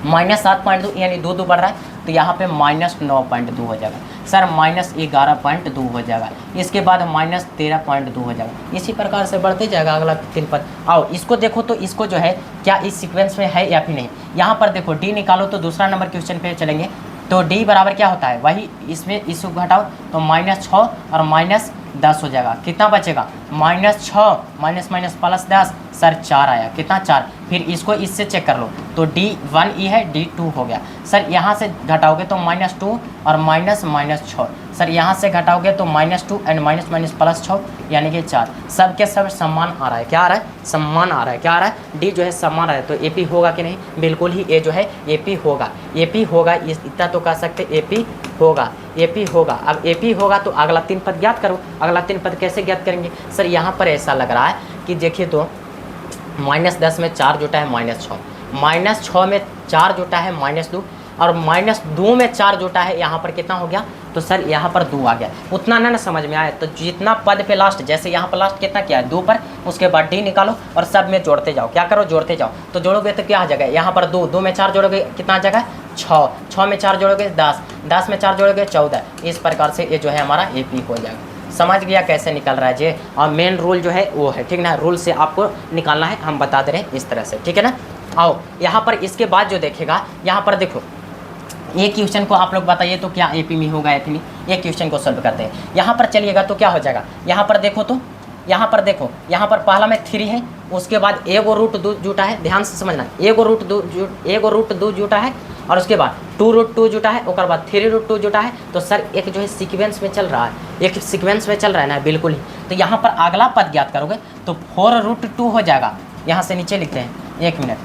-7.2 यानी 2 बढ़ रहा है, तो यहाँ पे -9.2 हो जाएगा। सर -11.2 हो जाएगा। इसके बाद -13.2 हो जाएगा। इसी प्रकार से बढ़ते जाएगा अगला 3 पद। आओ इसको देखो, तो इसको जो है क्या इस सीक्वेंस में है या फिर नहीं। यहाँ पर देखो D निकालो, तो दूसरा नंबर क्वेश्चन पे चलेंगे। तो D बराबर क्या होता है, वही इसमें इसको घटाओ तो -6 और -10 हो जाएगा। कितना बचेगा, -6 माइनस माइनस प्लस 10, सर 4 आया। कितना, 4। फिर इसको इससे चेक कर लो, तो D1 है, D2 हो गया। सर यहाँ से घटाओगे तो -2 और -6। सर यहाँ से घटाओगे तो -2 एंड माइनस माइनस प्लस 6 यानी कि 4। सब के सब सम्मान आ रहा है। क्या आ रहा है, सम्मान आ रहा है। क्या आ रहा है, D जो है सम्मान आ रहा है। तो AP होगा कि नहीं, बिल्कुल ही A जो है AP होगा। AP होगा, इतना तो कह सकते AP होगा, AP होगा। अब AP होगा तो अगला 3 पद ज्ञात करो। अगला 3 पद कैसे ज्ञात करेंगे, सर यहाँ पर ऐसा लग रहा है कि देखिए तो -10 में 4 जुटा है -6, -6 में 4 जुटा है -2, और -2 में 4 जुटा है, यहाँ पर कितना हो गया, तो सर यहाँ पर 2 आ गया। उतना ना समझ में आया तो जितना पद पे लास्ट, जैसे यहाँ पर लास्ट कितना किया है 2 पर, उसके बाद D निकालो और सब में जोड़ते जाओ। क्या करो, जोड़ते जाओ। तो जोड़ोगे तो क्या आ जाएगा, यहाँ पर 2 में 4 जोड़ोगे कितना आ जाएगा, 6 में 4 जोड़ोगे 10 में 4 जोड़ोगे 14। इस प्रकार से ये जो है हमारा AP हो जाएगा। समझ गया कैसे निकल रहा है जी। और मेन रूल जो है वो है, ठीक ना, रूल से आपको निकालना है, हम बता दे रहे हैं इस तरह से, ठीक है ना। आओ यहाँ पर इसके बाद जो देखेगा, यहाँ पर देखो ये क्वेश्चन को आप लोग बताइए तो क्या AP में होगा या फिर नहीं। ये क्वेश्चन को सॉल्व करते हैं। यहाँ पर चलिएगा तो क्या हो जाएगा, यहाँ पर देखो तो यहाँ पर देखो, यहाँ पर पहला में 3 है, उसके बाद एगो रूट 2 जुटा है, ध्यान से समझना, एगो रूट 2 जुटा है, और उसके बाद 2√2 जुटा है, उसके बाद 3√2 जुटा है। तो सर एक जो है सीक्वेंस में चल रहा है, एक सीक्वेंस में चल रहा है ना, बिल्कुल ही। तो यहाँ पर अगला पद ज्ञात करोगे तो 4√2 हो जाएगा। यहाँ से नीचे लिखते हैं, 1 मिनट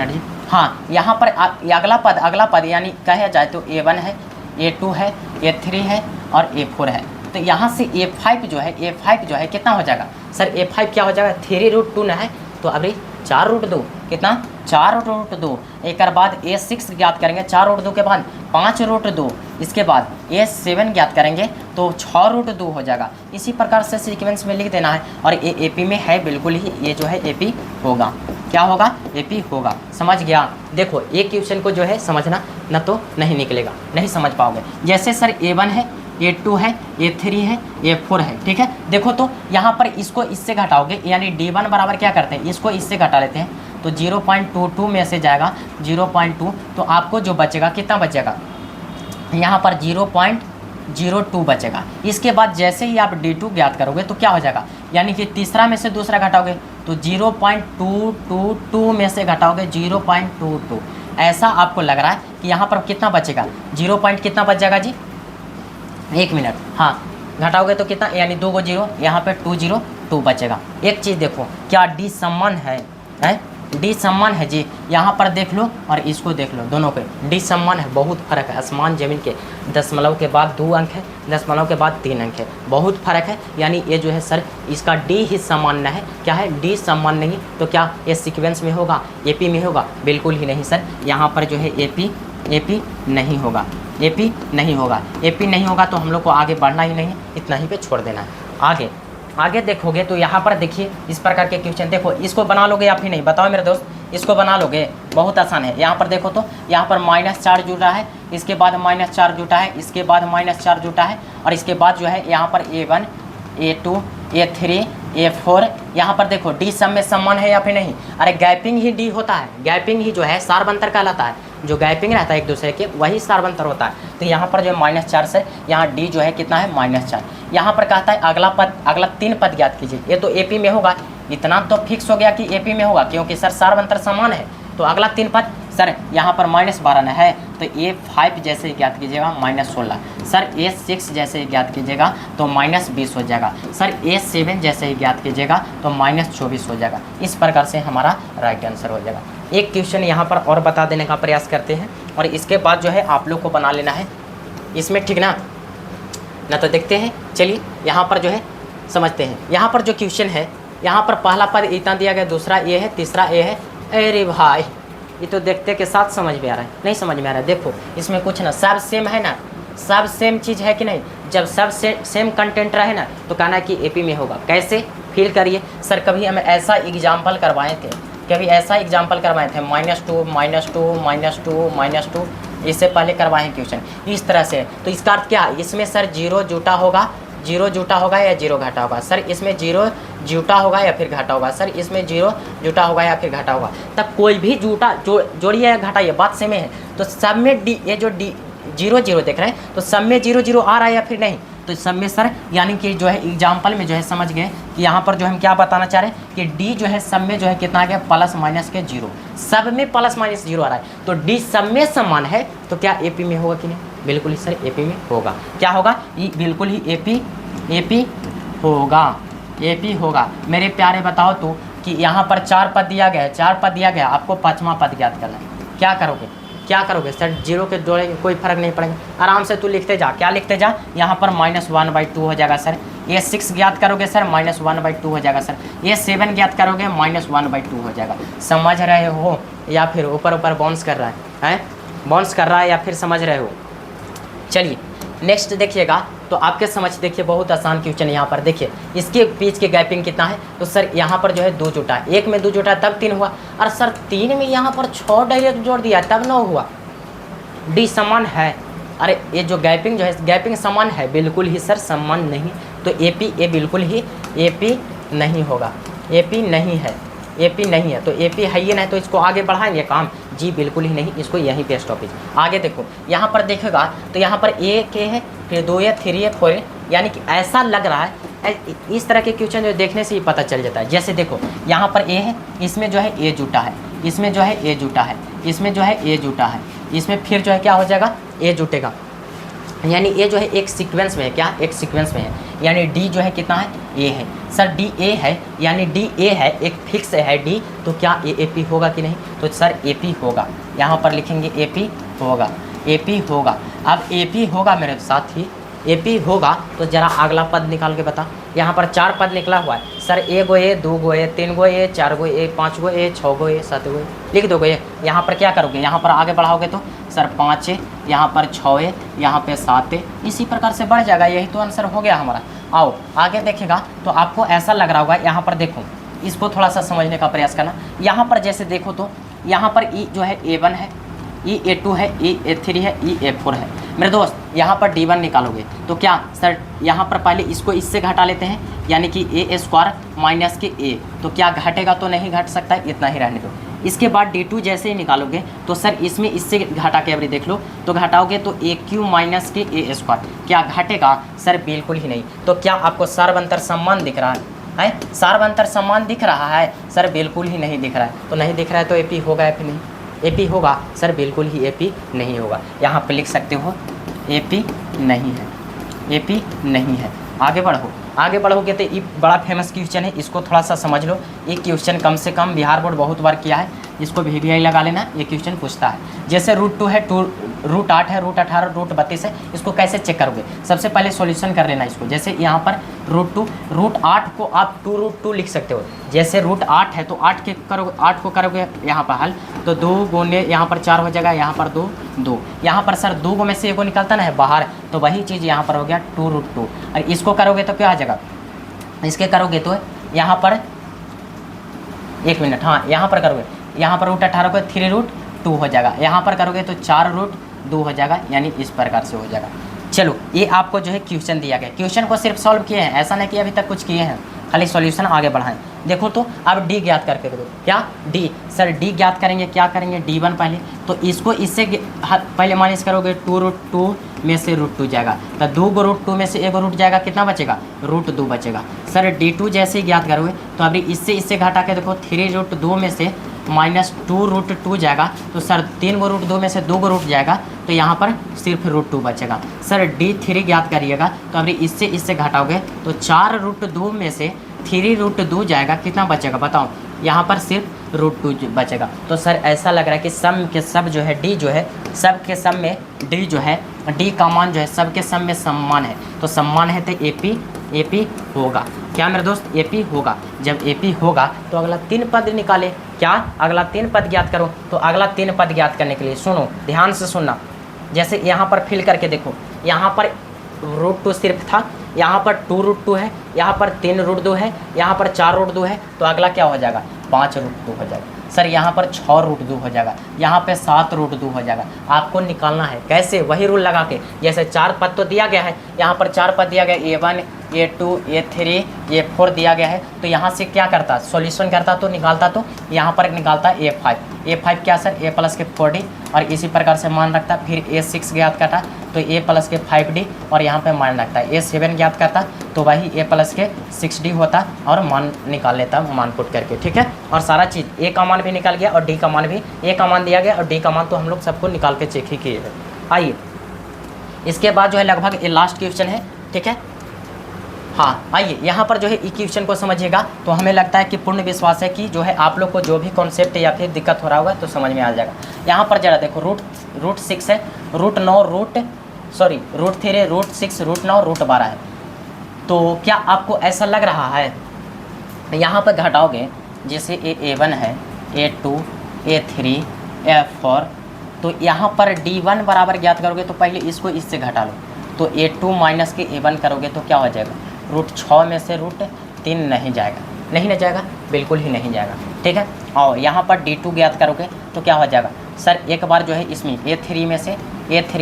जी। हाँ, यहाँ पर अगला पद यानी कहा जाए तो A1 है, A2 है, A3 है और A4 है। तो यहाँ से A5 जो है कितना हो जाएगा, सर A5 क्या हो जाएगा, 3√2 ना है, तो अभी 4√2 कितना, 4√2। एक बाद A6 ज्ञात करेंगे, 4√2 के बाद 5√2, इसके बाद A7 ज्ञात करेंगे तो 6√2 हो जाएगा। इसी प्रकार से सीक्वेंस में लिख देना है। और ये AP में है, बिल्कुल ही ये जो है AP होगा। क्या होगा, AP होगा। समझ गया। देखो एक क्वेश्चन को जो है समझना, न तो नहीं निकलेगा, नहीं समझ पाओगे। जैसे सर A1 है, A2 है, A3 है, A4 है, ठीक है। देखो तो यहाँ पर इसको इससे घटाओगे, यानी D1 बराबर क्या करते हैं, इसको इससे घटा लेते हैं, तो 0.22 में से जाएगा 0.2, तो आपको जो बचेगा कितना बचेगा, यहाँ पर 0.02 बचेगा। इसके बाद जैसे ही आप D2 ज्ञात करोगे तो क्या हो जाएगा, यानी कि तीसरा में से दूसरा घटाओगे तो 0.222 में से घटाओगे 0.22, ऐसा आपको लग रहा है कि यहाँ पर कितना बचेगा, 0 पॉइंट कितना बच जाएगा जी, 1 मिनट, हाँ घटाओगे तो कितना, यानी 2 को 0, यहाँ पे 202 बचेगा। एक चीज़ देखो, क्या डी समान है, डी समान है जी, यहाँ पर देख लो और इसको देख लो, दोनों पे डी समान है। बहुत फर्क है, आसमान ज़मीन के, दशमलव के बाद 2 अंक है, दशमलव के बाद 3 अंक है, बहुत फर्क है। यानी ये जो है सर इसका डी ही सामान्य है, क्या है, डी सामान्य नहीं, तो क्या ये सीक्वेंस में होगा, एपी में होगा, बिल्कुल ही नहीं सर। यहाँ पर जो है एपी नहीं होगा, एपी नहीं होगा, एपी नहीं होगा तो हम लोग को आगे बढ़ना ही नहीं है, इतना ही पे छोड़ देना है। आगे देखोगे तो यहाँ पर देखिए इस प्रकार के क्वेश्चन, देखो इसको बना लोगे या फिर नहीं, बताओ मेरे दोस्त, इसको बना लोगे, बहुत आसान है। यहाँ पर देखो तो यहाँ पर -4 जुड़ा है, इसके बाद -4 जुटा है, इसके बाद -4 जुटा है, और इसके बाद जो है यहाँ पर A1 A2 A3 A4, यहाँ पर देखो डी सब में समान है या फिर नहीं, अरे गैपिंग ही डी होता है, गैपिंग ही जो है सारबंतर कहलाता है, जो गैपिंग रहता है एक दूसरे के वही सारबंतर होता है। तो यहाँ पर जो है -4 से यहाँ डी जो है कितना है, -4। यहाँ पर कहता है अगला 3 पद ज्ञात कीजिए, ये तो एपी में होगा, इतना तो फिक्स हो गया कि एपी में होगा, क्योंकि सर सारबंतर समान है। तो अगला 3 पद सर यहाँ पर -12 है, तो A5 जैसे ज्ञात कीजिएगा -16, सर A6 जैसे ज्ञात कीजिएगा तो -20 हो जाएगा, सर A7 जैसे ही ज्ञात कीजिएगा तो -24 हो जाएगा। इस प्रकार से हमारा राइट आंसर हो जाएगा। एक क्वेश्चन यहाँ पर और बता देने का प्रयास करते हैं, और इसके बाद जो है आप लोग को बना लेना है इसमें, ठीक ना तो देखते हैं, चलिए यहाँ पर जो है समझते हैं। यहाँ पर जो क्वेश्चन है, यहाँ पर पहला पद इतना दिया गया, दूसरा ए है, तीसरा ए है। अरे भाई ये तो देखते के साथ समझ में आ रहा है, नहीं समझ में आ रहा है, देखो इसमें कुछ ना, सब सेम है ना, सब सेम चीज़ है कि नहीं, जब सब सेम कंटेंट रहे ना तो कहना कि एपी में होगा। कैसे फील करिए सर, कभी हम ऐसा एग्जाम्पल करवाए थे, -2 इससे पहले करवाए हैं क्वेश्चन इस तरह से। तो इसका अर्थ क्या है, इसमें सर 0 जुटा होगा, 0 जुटा होगा या 0 घटा होगा, सर इसमें 0 जुटा होगा या फिर घटा होगा, सर इसमें 0 जुटा होगा या फिर घटा होगा। तब कोई भी जुटा जोड़िए या घटाइए, बात सेम है। तो सब में डी, ये जो डी 0 देख रहे हैं, तो सब में 0 आ रहा है या फिर नहीं, तो सब में सर, यानी कि जो है एग्जाम्पल में जो है समझ गए कि यहाँ पर जो हम क्या बताना चाह रहे हैं कि डी जो है सब में जो है कितना आ गया, +- 0, सब में +-0 आ रहा है, तो डी सब में समान है, तो क्या एपी में होगा कि नहीं, बिल्कुल ही सर एपी में होगा। क्या होगा, ये बिल्कुल ही एपी होगा। मेरे प्यारे बताओ तो कि यहाँ पर 4 पद दिया गया है, 4 पद दिया गया, आपको 5वां पद ज्ञात करना है। क्या करोगे सर, 0 के जोड़े कोई फर्क नहीं पड़ेगा, आराम से तू लिखते जा, क्या लिखते जा, यहाँ पर -1/2 हो जाएगा सर। ये 6 ज्ञात करोगे सर, -1/2 हो जाएगा सर। ये 7 ज्ञात करोगे, -1/2 हो जाएगा। समझ रहे हो या फिर ऊपर बाउंस कर रहा है, बाउंस कर रहा है या फिर समझ रहे हो। चलिए नेक्स्ट देखिएगा, तो आपके समझ देखिए, बहुत आसान क्वेश्चन यहाँ पर देखिए, इसके बीच के गैपिंग कितना है, तो सर यहाँ पर जो है 2 जुटा, 1 में 2 जुटा तब 3 हुआ, और सर 3 में यहाँ पर 6 डायरेक्ट जोड़ दिया तब 9 हुआ। डी समान है, अरे ये जो गैपिंग जो है, गैपिंग समान है, बिल्कुल ही सर समान नहीं, तो ए बिल्कुल ही एपी नहीं होगा, एपी नहीं है, तो एपी है ही नहीं, तो इसको आगे बढ़ाएंगे काम, जी बिल्कुल ही नहीं, इसको यहीं पे स्टॉपेज। आगे देखो यहाँ पर देखेगा तो यहाँ पर ए के है, फिर 2 है, 3 है, 4 है, यानी कि ऐसा लग रहा है, इस तरह के क्वेश्चन जो देखने से ही पता चल जाता है। जैसे देखो यहाँ पर ए है, इसमें जो है ए जुटा है, इसमें जो है ए जुटा है, इसमें जो है ए जुटा है, इसमें फिर जो है क्या हो जाएगा, ए जुटेगा, यानी ये जो है एक सीक्वेंस में है, क्या एक सीक्वेंस में है, यानी डी जो है कितना है, ए है सर, डी ए है, यानी डी ए है, एक फिक्स है डी, तो क्या ए पी होगा कि नहीं, तो सर ए पी होगा, यहाँ पर लिखेंगे ए पी होगा। अब ए पी होगा मेरे साथ ही, ए पी होगा, तो जरा अगला पद निकाल के बता। यहाँ पर 4 पद निकला हुआ है सर, 1 गो ए, 2 गो ए, 3 गो ए, 4 गो ए, 5 गो ए, 6 गो ए, 7 गो ए, लिख दोगे। यहाँ पर क्या करोगे, यहाँ पर आगे बढ़ाओगे तो सर 5 है, यहाँ पर 6 है, यहाँ पे 7 है, इसी प्रकार से बढ़ जाएगा, यही तो आंसर हो गया हमारा। आओ आगे देखेगा तो आपको ऐसा लग रहा होगा, यहाँ पर देखो, इसको थोड़ा सा समझने का प्रयास करना। यहाँ पर जैसे देखो तो यहाँ पर ई जो है A1 है, ई A2 है, ई A3 है, ई A4 है। मेरे दोस्त यहाँ पर D1 निकालोगे तो क्या सर, यहाँ पर पहले इसको इससे घटा लेते हैं, यानी कि A² माइनस के A, तो क्या घटेगा, तो नहीं घट सकता है, इतना ही रहने दो। इसके बाद D2 जैसे ही निकालोगे तो सर इसमें इससे घटा के अभी देख लो, तो घटाओगे तो AQ माइनस के A², क्या घटेगा, सर बिल्कुल ही नहीं। तो क्या आपको सार्वंतर समान दिख रहा है, सार्वंतर समान दिख रहा है, सर बिल्कुल ही नहीं दिख रहा है, तो नहीं दिख रहा है तो AP होगा या फिर नहीं, AP होगा सर? बिल्कुल ही AP नहीं होगा। यहाँ पे लिख सकते हो AP नहीं है, AP नहीं है। आगे बढ़ो, आगे बढ़ोगे तो ये बड़ा फेमस क्वेश्चन है, इसको थोड़ा सा समझ लो। ये क्वेश्चन कम से कम बिहार बोर्ड बहुत बार किया है, इसको VVI लगा लेना। ये क्वेश्चन पूछता है जैसे √2 है, √8 है, √18, √32 है, इसको कैसे चेक करोगे? सबसे पहले सॉल्यूशन कर लेना इसको। जैसे यहाँ पर √2, √8 को आप 2√2 लिख सकते हो। जैसे √8 है तो 8 को करोगे यहाँ पर हल, तो 2 गुने यहाँ पर 4 हो जाएगा, यहाँ पर 2 2, यहाँ पर सर 2 में से एक निकलता ना है बाहर, तो वही चीज़ यहाँ पर हो गया 2√2। और इसको करोगे तो क्या आ जाएगा? इसके करोगे तो यहाँ पर 1 मिनट, हाँ यहाँ पर करोगे, यहाँ पर √18 को 3√2 हो जाएगा, यहाँ पर करोगे तो 4√2 हो जाएगा, यानी इस प्रकार से हो जाएगा। चलो ये आपको जो है क्वेश्चन दिया गया, क्वेश्चन को सिर्फ सॉल्व किए हैं, ऐसा नहीं कि अभी तक कुछ किए हैं, खाली सॉल्यूशन आगे बढ़ाएं। देखो तो अब D ज्ञात करके देखो, क्या D? सर D ज्ञात करेंगे, क्या करेंगे? D1 पहले, तो इसको इससे पहले माइनस करोगे, 2√2 में से √2 जाएगा, तो 2 √2 में से 1 रूट जाएगा, कितना बचेगा? √2 बचेगा। सर D2 जैसे ही ज्ञात करोगे तो अभी इससे घटा के देखो, 3√2 में से -2√2 जाएगा, तो सर 3 √2 में से 2 रूट जाएगा, तो यहाँ पर सिर्फ √2 बचेगा। सर D3 ज्ञात करिएगा, तो अभी इससे घटाओगे तो 4√2 में से 3√2 जाएगा, कितना बचेगा बताओ? यहाँ पर सिर्फ √2 बचेगा। तो सर ऐसा लग रहा है कि सम के सब जो है D जो है, सब के सम में D जो है, D का मान जो है सब के सम में समान है, तो समान है तो AP होगा। क्या मेरे दोस्त? AP होगा। जब AP होगा तो अगला 3 पद निकाले, क्या? अगला 3 पद ज्ञात करो। तो अगला 3 पद ज्ञात करने के लिए सुनो, ध्यान से सुनना। जैसे यहाँ पर फिल करके देखो, यहाँ पर √2 सिर्फ था, यहाँ पर 2√2 है, यहाँ पर 3√2 है, यहाँ पर 4√2 है, तो अगला क्या हो जाएगा? 5√2 हो जाएगा। सर यहाँ पर 6√2 हो जाएगा, यहाँ पे 7√2 हो जाएगा। आपको निकालना है कैसे? वही रूल लगा के, जैसे 4 पद तो दिया गया है, यहाँ पर 4 पद दिया गया, A1 A2 A3 A4 दिया गया है, तो यहाँ से क्या करता? सॉल्यूशन करता तो निकालता, तो यहाँ पर निकालता A5 क्या सर? A प्लस के 4D, और इसी प्रकार से मान रखता। फिर A6 ज्ञात करता तो A प्लस के 5D, और यहाँ पे मान रखता है। A7 ज्ञात करता तो वही A प्लस के 6D होता, और मान निकाल लेता, मान पुट करके, ठीक है। और सारा चीज़ A का मान भी निकल गया, और D का मान भी, A का मान दिया गया और D का मान तो हम लोग सबको निकाल के चेक ही किए हैं। आइए इसके बाद जो है लगभग ये लास्ट क्वेश्चन है, ठीक है। हाँ आइए यहाँ पर जो है ई क्वेश्चन को समझिएगा, तो हमें लगता है कि पूर्ण विश्वास है कि जो है आप लोग को जो भी कॉन्सेप्ट या फिर दिक्कत हो रहा होगा तो समझ में आ जाएगा। यहाँ पर जरा देखो, √6 है, √9 √3 √6 √9 √12 है। तो क्या आपको ऐसा लग रहा है? यहाँ पर घटाओगे, जैसे A1 है, A2 A3 A4, तो यहाँ पर D1 बराबर ज्ञात करोगे तो पहले इसको इससे घटा लो, तो A2 माइनस के A1 करोगे तो क्या हो जाएगा? √6 में से √3 नहीं जाएगा, नहीं ना जाएगा, बिल्कुल ही नहीं जाएगा, ठीक है। और यहाँ पर D2 ज्ञात करोगे तो क्या हो जाएगा? सर एक बार जो है इसमें A3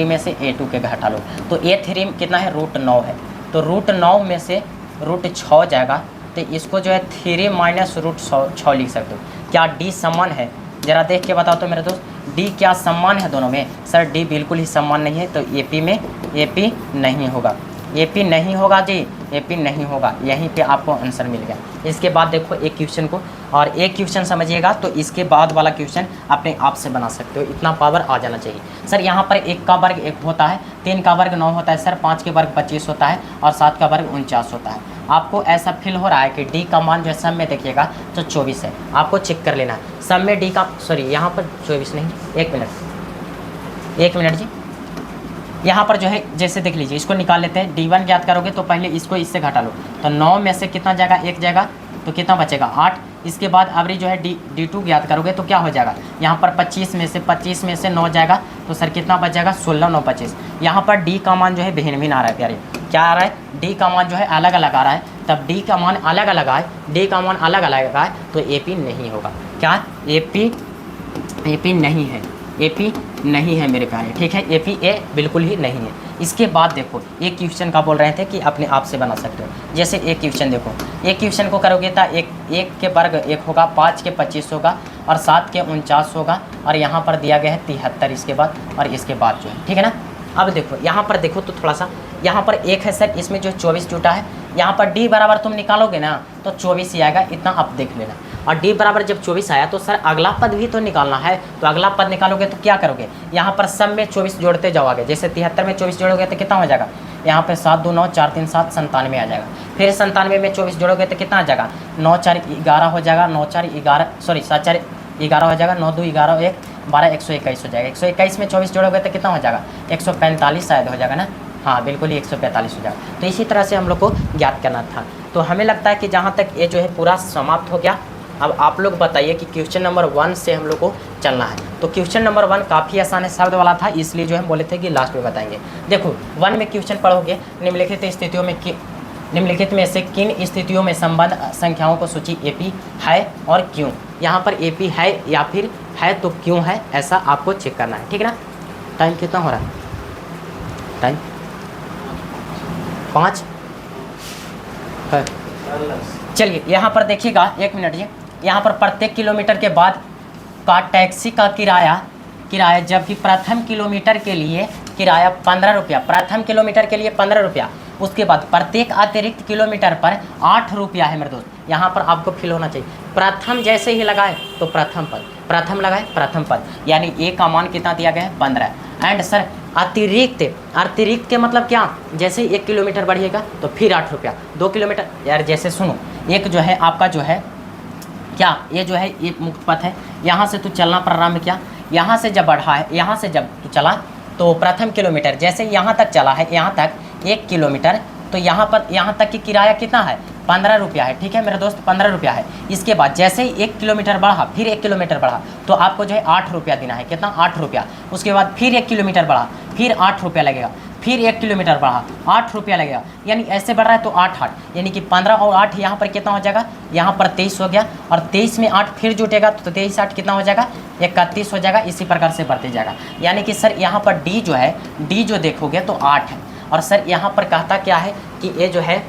में से A2 के घटा लो, तो A3 कितना है? √9 है, तो √9 में से √6 जाएगा, तो इसको जो है 3 माइनस √6 लिख सकते हो। क्या D समान है? ज़रा देख के बताओ तो मेरे दोस्त, D क्या समान है दोनों में? सर D बिल्कुल ही समान नहीं है, तो AP में AP नहीं होगा, AP नहीं होगा जी, AP नहीं होगा। यहीं पे आपको आंसर मिल गया। इसके बाद देखो एक क्वेश्चन को, और एक क्वेश्चन समझिएगा तो इसके बाद वाला क्वेश्चन अपने आप से बना सकते हो, इतना पावर आ जाना चाहिए। सर यहाँ पर 1 का वर्ग 1 होता है, 3 का वर्ग 9 होता है, सर 5 के वर्ग 25 होता है, और 7 का वर्ग 49 होता है। आपको ऐसा फील हो रहा है कि D का मान जो है सब में देखिएगा तो 24 है, आपको चेक कर लेना है सब में D का, सॉरी यहाँ पर 24 नहीं, 1 मिनट जी, यहाँ पर जो है जैसे देख लीजिए, इसको निकाल लेते हैं। D1 ज्ञात करोगे तो पहले इसको इससे घटा लो, तो 9 में से कितना जाएगा? 1 जाएगा, तो कितना बचेगा? 8। इसके बाद अभी जो है D2 ज्ञात करोगे तो क्या हो जाएगा? यहाँ पर 25 में से 9 जाएगा, तो सर कितना बच जाएगा? 16 9 25। यहाँ पर D का मान जो है भिन्न आ रहा है प्यारे, क्या आ रहा है? D का मान जो है अलग अलग आ रहा है, तब D का मान अलग अलग आए, D का मान अलग अलग आए तो AP नहीं होगा। क्या? AP नहीं है, AP नहीं है मेरे प्यारे, ठीक है, APA बिल्कुल ही नहीं है। इसके बाद देखो एक क्वेश्चन का बोल रहे थे कि अपने आप से बना सकते हो। जैसे एक क्वेश्चन देखो, एक क्वेश्चन को करोगे तो एक के वर्ग 1 होगा, 5 के 25 होगा, और 7 के 49 होगा, और यहाँ पर दिया गया है 73 इसके बाद, और इसके बाद जो है, ठीक है ना। अब देखो यहाँ पर देखो तो थोड़ा सा, यहाँ पर 1 है सर, इसमें जो 24 जुटा है, यहाँ पर D बराबर तुम निकालोगे ना तो 24 ही आएगा, इतना आप देख लेना। और डी बराबर जब 24 आया तो सर अगला पद भी तो निकालना है। तो अगला पद निकालोगे तो क्या करोगे, यहाँ पर सब में 24 जोड़ते जाओगे। जैसे 73 में 24 जोड़ोगे तो कितना हो जाएगा, यहाँ पे 7 2 9 4 3 7 97 आ जाएगा। फिर 97 में 24 जोड़ोगे तो कितना आ जाएगा, 9 4 11 हो जाएगा, 9 4 11 सॉरी 7 4 11 हो जाएगा, 9 2 11 1 12 121 हो जाएगा। 121 में 24 जोड़ोगे तो कितना हो जाएगा, 145 शायद हो जाएगा ना, हाँ बिल्कुल ही 145 हो जाएगा। तो इसी तरह से हम लोग को ज्ञात करना था। तो हमें लगता है कि जहाँ तक ये जो है पूरा समाप्त हो गया। अब आप लोग बताइए कि क्वेश्चन नंबर 1 से हम लोग को चलना है। तो क्वेश्चन नंबर 1 काफ़ी आसान है, शब्द वाला था, इसलिए जो हम बोले थे कि लास्ट में बताएंगे। देखो 1 में क्वेश्चन पढ़ोगे, निम्नलिखित में से किन स्थितियों में संबंध संख्याओं को सूची एपी है और क्यों। यहाँ पर एपी है या फिर है तो क्यों है, ऐसा आपको चेक करना है, ठीक है ना। टाइम कितना हो रहा है, टाइम 5 है। चलिए यहाँ पर देखिएगा, 1 मिनट जी। यहाँ पर प्रत्येक किलोमीटर के बाद का टैक्सी का किराया जबकि प्रथम किलोमीटर के लिए किराया 15 रुपया, प्रथम किलोमीटर के लिए 15 रुपया। उसके बाद प्रत्येक अतिरिक्त किलोमीटर पर 8 रुपया है मेरे दोस्त। यहाँ पर आपको फील होना चाहिए, प्रथम जैसे ही लगाए तो प्रथम पद, प्रथम लगाए प्रथम पद, यानी ए का मान कितना दिया गया है 15। एंड सर अतिरिक्त के मतलब क्या, जैसे 1 किलोमीटर बढ़िएगा तो फिर 8 रुपया, 2 किलोमीटर यार जैसे सुनो, एक जो है आपका जो है क्या, ये जो है ये मुक्त पथ है, यहाँ से तू चलना प्रारंभ किया, यहाँ से जब बढ़ा है, यहाँ से जब तू चला तो प्रथम किलोमीटर जैसे यहाँ तक चला है, यहाँ तक 1 किलोमीटर, तो यहाँ पर यहाँ तक की किराया कितना है 15 रुपया है, ठीक है मेरे दोस्त 15 रुपया है। इसके बाद जैसे ही 1 किलोमीटर बढ़ा, फिर 1 किलोमीटर बढ़ा तो आपको जो है 8 रुपया देना है, कितना 8 रुपया। उसके बाद फिर 1 किलोमीटर बढ़ा, फिर 8 रुपया लगेगा, फिर 1 किलोमीटर बढ़ा 8 रुपया लगेगा, यानी ऐसे बढ़ रहा है तो 8 यानी कि 15 और 8 यहाँ पर कितना हो जाएगा, यहाँ पर 23 हो गया, और 23 में 8 फिर जुटेगा तो 23 8 कितना हो जाएगा 31 हो जाएगा। इसी प्रकार से बढ़ते जाएगा, यानी कि सर यहाँ पर डी जो है, डी जो देखोगे तो 8 है। और सर यहाँ पर कहता क्या है कि ये जो है,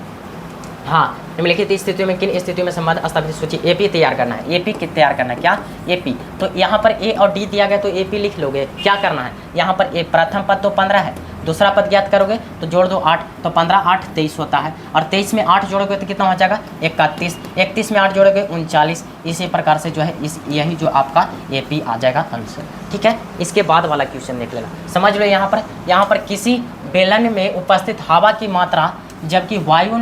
हाँ निम्नलिखित स्थितियों में किन स्थितियों में संबंध स्थापित सूची एपी तैयार करना है, एपी तैयार करना है, क्या एपी। तो यहाँ पर ए और डी दिया गया तो एपी लिख लोगे। क्या करना है, यहाँ पर ए प्रथम पद तो 15 है, दूसरा पद ज्ञात करोगे तो जोड़ दो 8, तो 15 8 23 होता है, और 23 में 8 जोड़ोगे तो कितना हो जाएगा 31, 31 में 8 जोड़ोगे 39। इसी प्रकार से जो है यही जो आपका एपी आ जाएगा आंसर, ठीक है। इसके बाद वाला क्वेश्चन देख लेना, समझ लो। यहाँ पर किसी बेलन में उपस्थित हवा की मात्रा जबकि वायु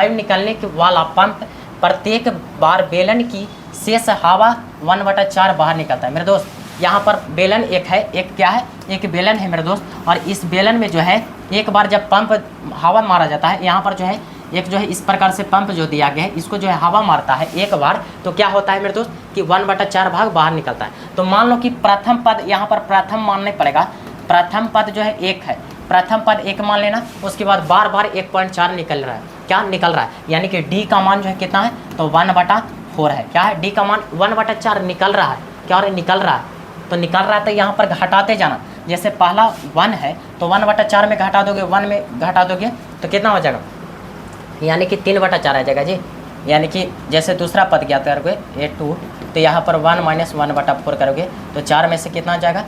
निकलने के वाला पंप प्रत्येक बार बेलन की शेष हवा 1/4 बाहर निकलता है। मेरे दोस्त यहाँ पर बेलन एक है, एक क्या है, एक बेलन है मेरे दोस्त, और इस बेलन में जो है एक बार जब पंप हवा मारा जाता है, यहाँ पर जो है एक जो है इस प्रकार से पंप जो दिया गया है, इसको जो है हवा मारता है एक बार, तो क्या होता है मेरे दोस्त कि 1/4 भाग बाहर निकलता है। तो मान लो कि प्रथम पद, यहाँ पर प्रथम मानना पड़ेगा, प्रथम पद जो है 1 है, प्रथम पद 1 मान लेना। उसके बाद बार बार 1.4 निकल रहा है, क्या निकल रहा है, यानी कि डी का मान जो है कितना है तो 1/4 है। क्या है, डी का मान 1/4 निकल रहा है, क्या और निकल रहा है, तो निकल रहा है तो यहाँ पर घटाते जाना। जैसे पहला 1 है तो 1/4 में घटा दोगे, 1 में घटा दोगे तो कितना हो जाएगा, यानी कि 3/4 आ जाएगा जी। यानी कि जैसे दूसरा पद ज्ञात करोगे A2, तो यहाँ पर 1 - 1/4 करोगे तो 4 में से कितना आ जाएगा,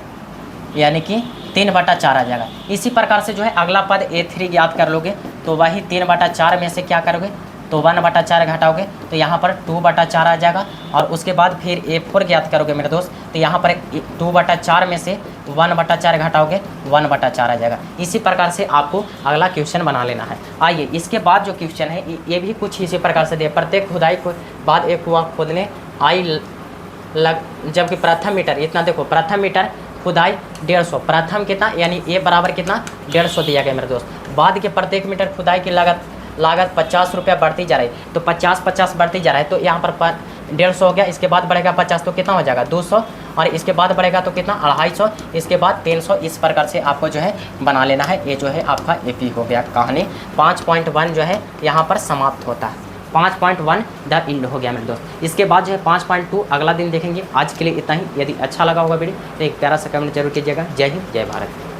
यानी कि 3/4 आ जाएगा। इसी प्रकार से जो है अगला पद A3 ज्ञात कर लोगे तो वही 3/4 में से क्या करोगे तो 1/4 घटाओगे तो यहाँ पर 2/4 आ जाएगा। और उसके बाद फिर A4 ज्ञात करोगे मेरे दोस्त, तो यहाँ पर 2/4 में से 1/4 घटाओगे 1/4 आ जाएगा। इसी प्रकार से आपको अगला क्वेश्चन बना लेना है। आइए इसके बाद जो क्वेश्चन है ये भी कुछ इसी प्रकार से दिया, प्रत्येक खुदाई को बाद एक कुआं खोदने आई जबकि प्रथम मीटर इतना, देखो प्रथम मीटर खुदाई 150, प्रथम कितना यानी ए बराबर कितना 150 दिया गया मेरे दोस्त। बाद के प्रत्येक मीटर खुदाई की लागत 50 रुपया बढ़ती जा रही है, तो 50 बढ़ती जा रहा है, तो यहाँ पर 150 हो गया। इसके बाद बढ़ेगा 50 तो कितना हो जाएगा 200, और इसके बाद बढ़ेगा तो कितना 250, इसके बाद 300। इस प्रकार से आपको जो है बना लेना है। ये जो है आपका एपी हो गया। कहानी 5.1 जो है यहाँ पर समाप्त होता है, 5.1 द इंड हो गया मेरे दोस्त। इसके बाद जो है 5.2 अगला दिन देखेंगे। आज के लिए इतना ही। यदि अच्छा लगा होगा वीडियो तो एक प्यारा सा कमेंट जरूर कीजिएगा। जय हिंद, जय भारत।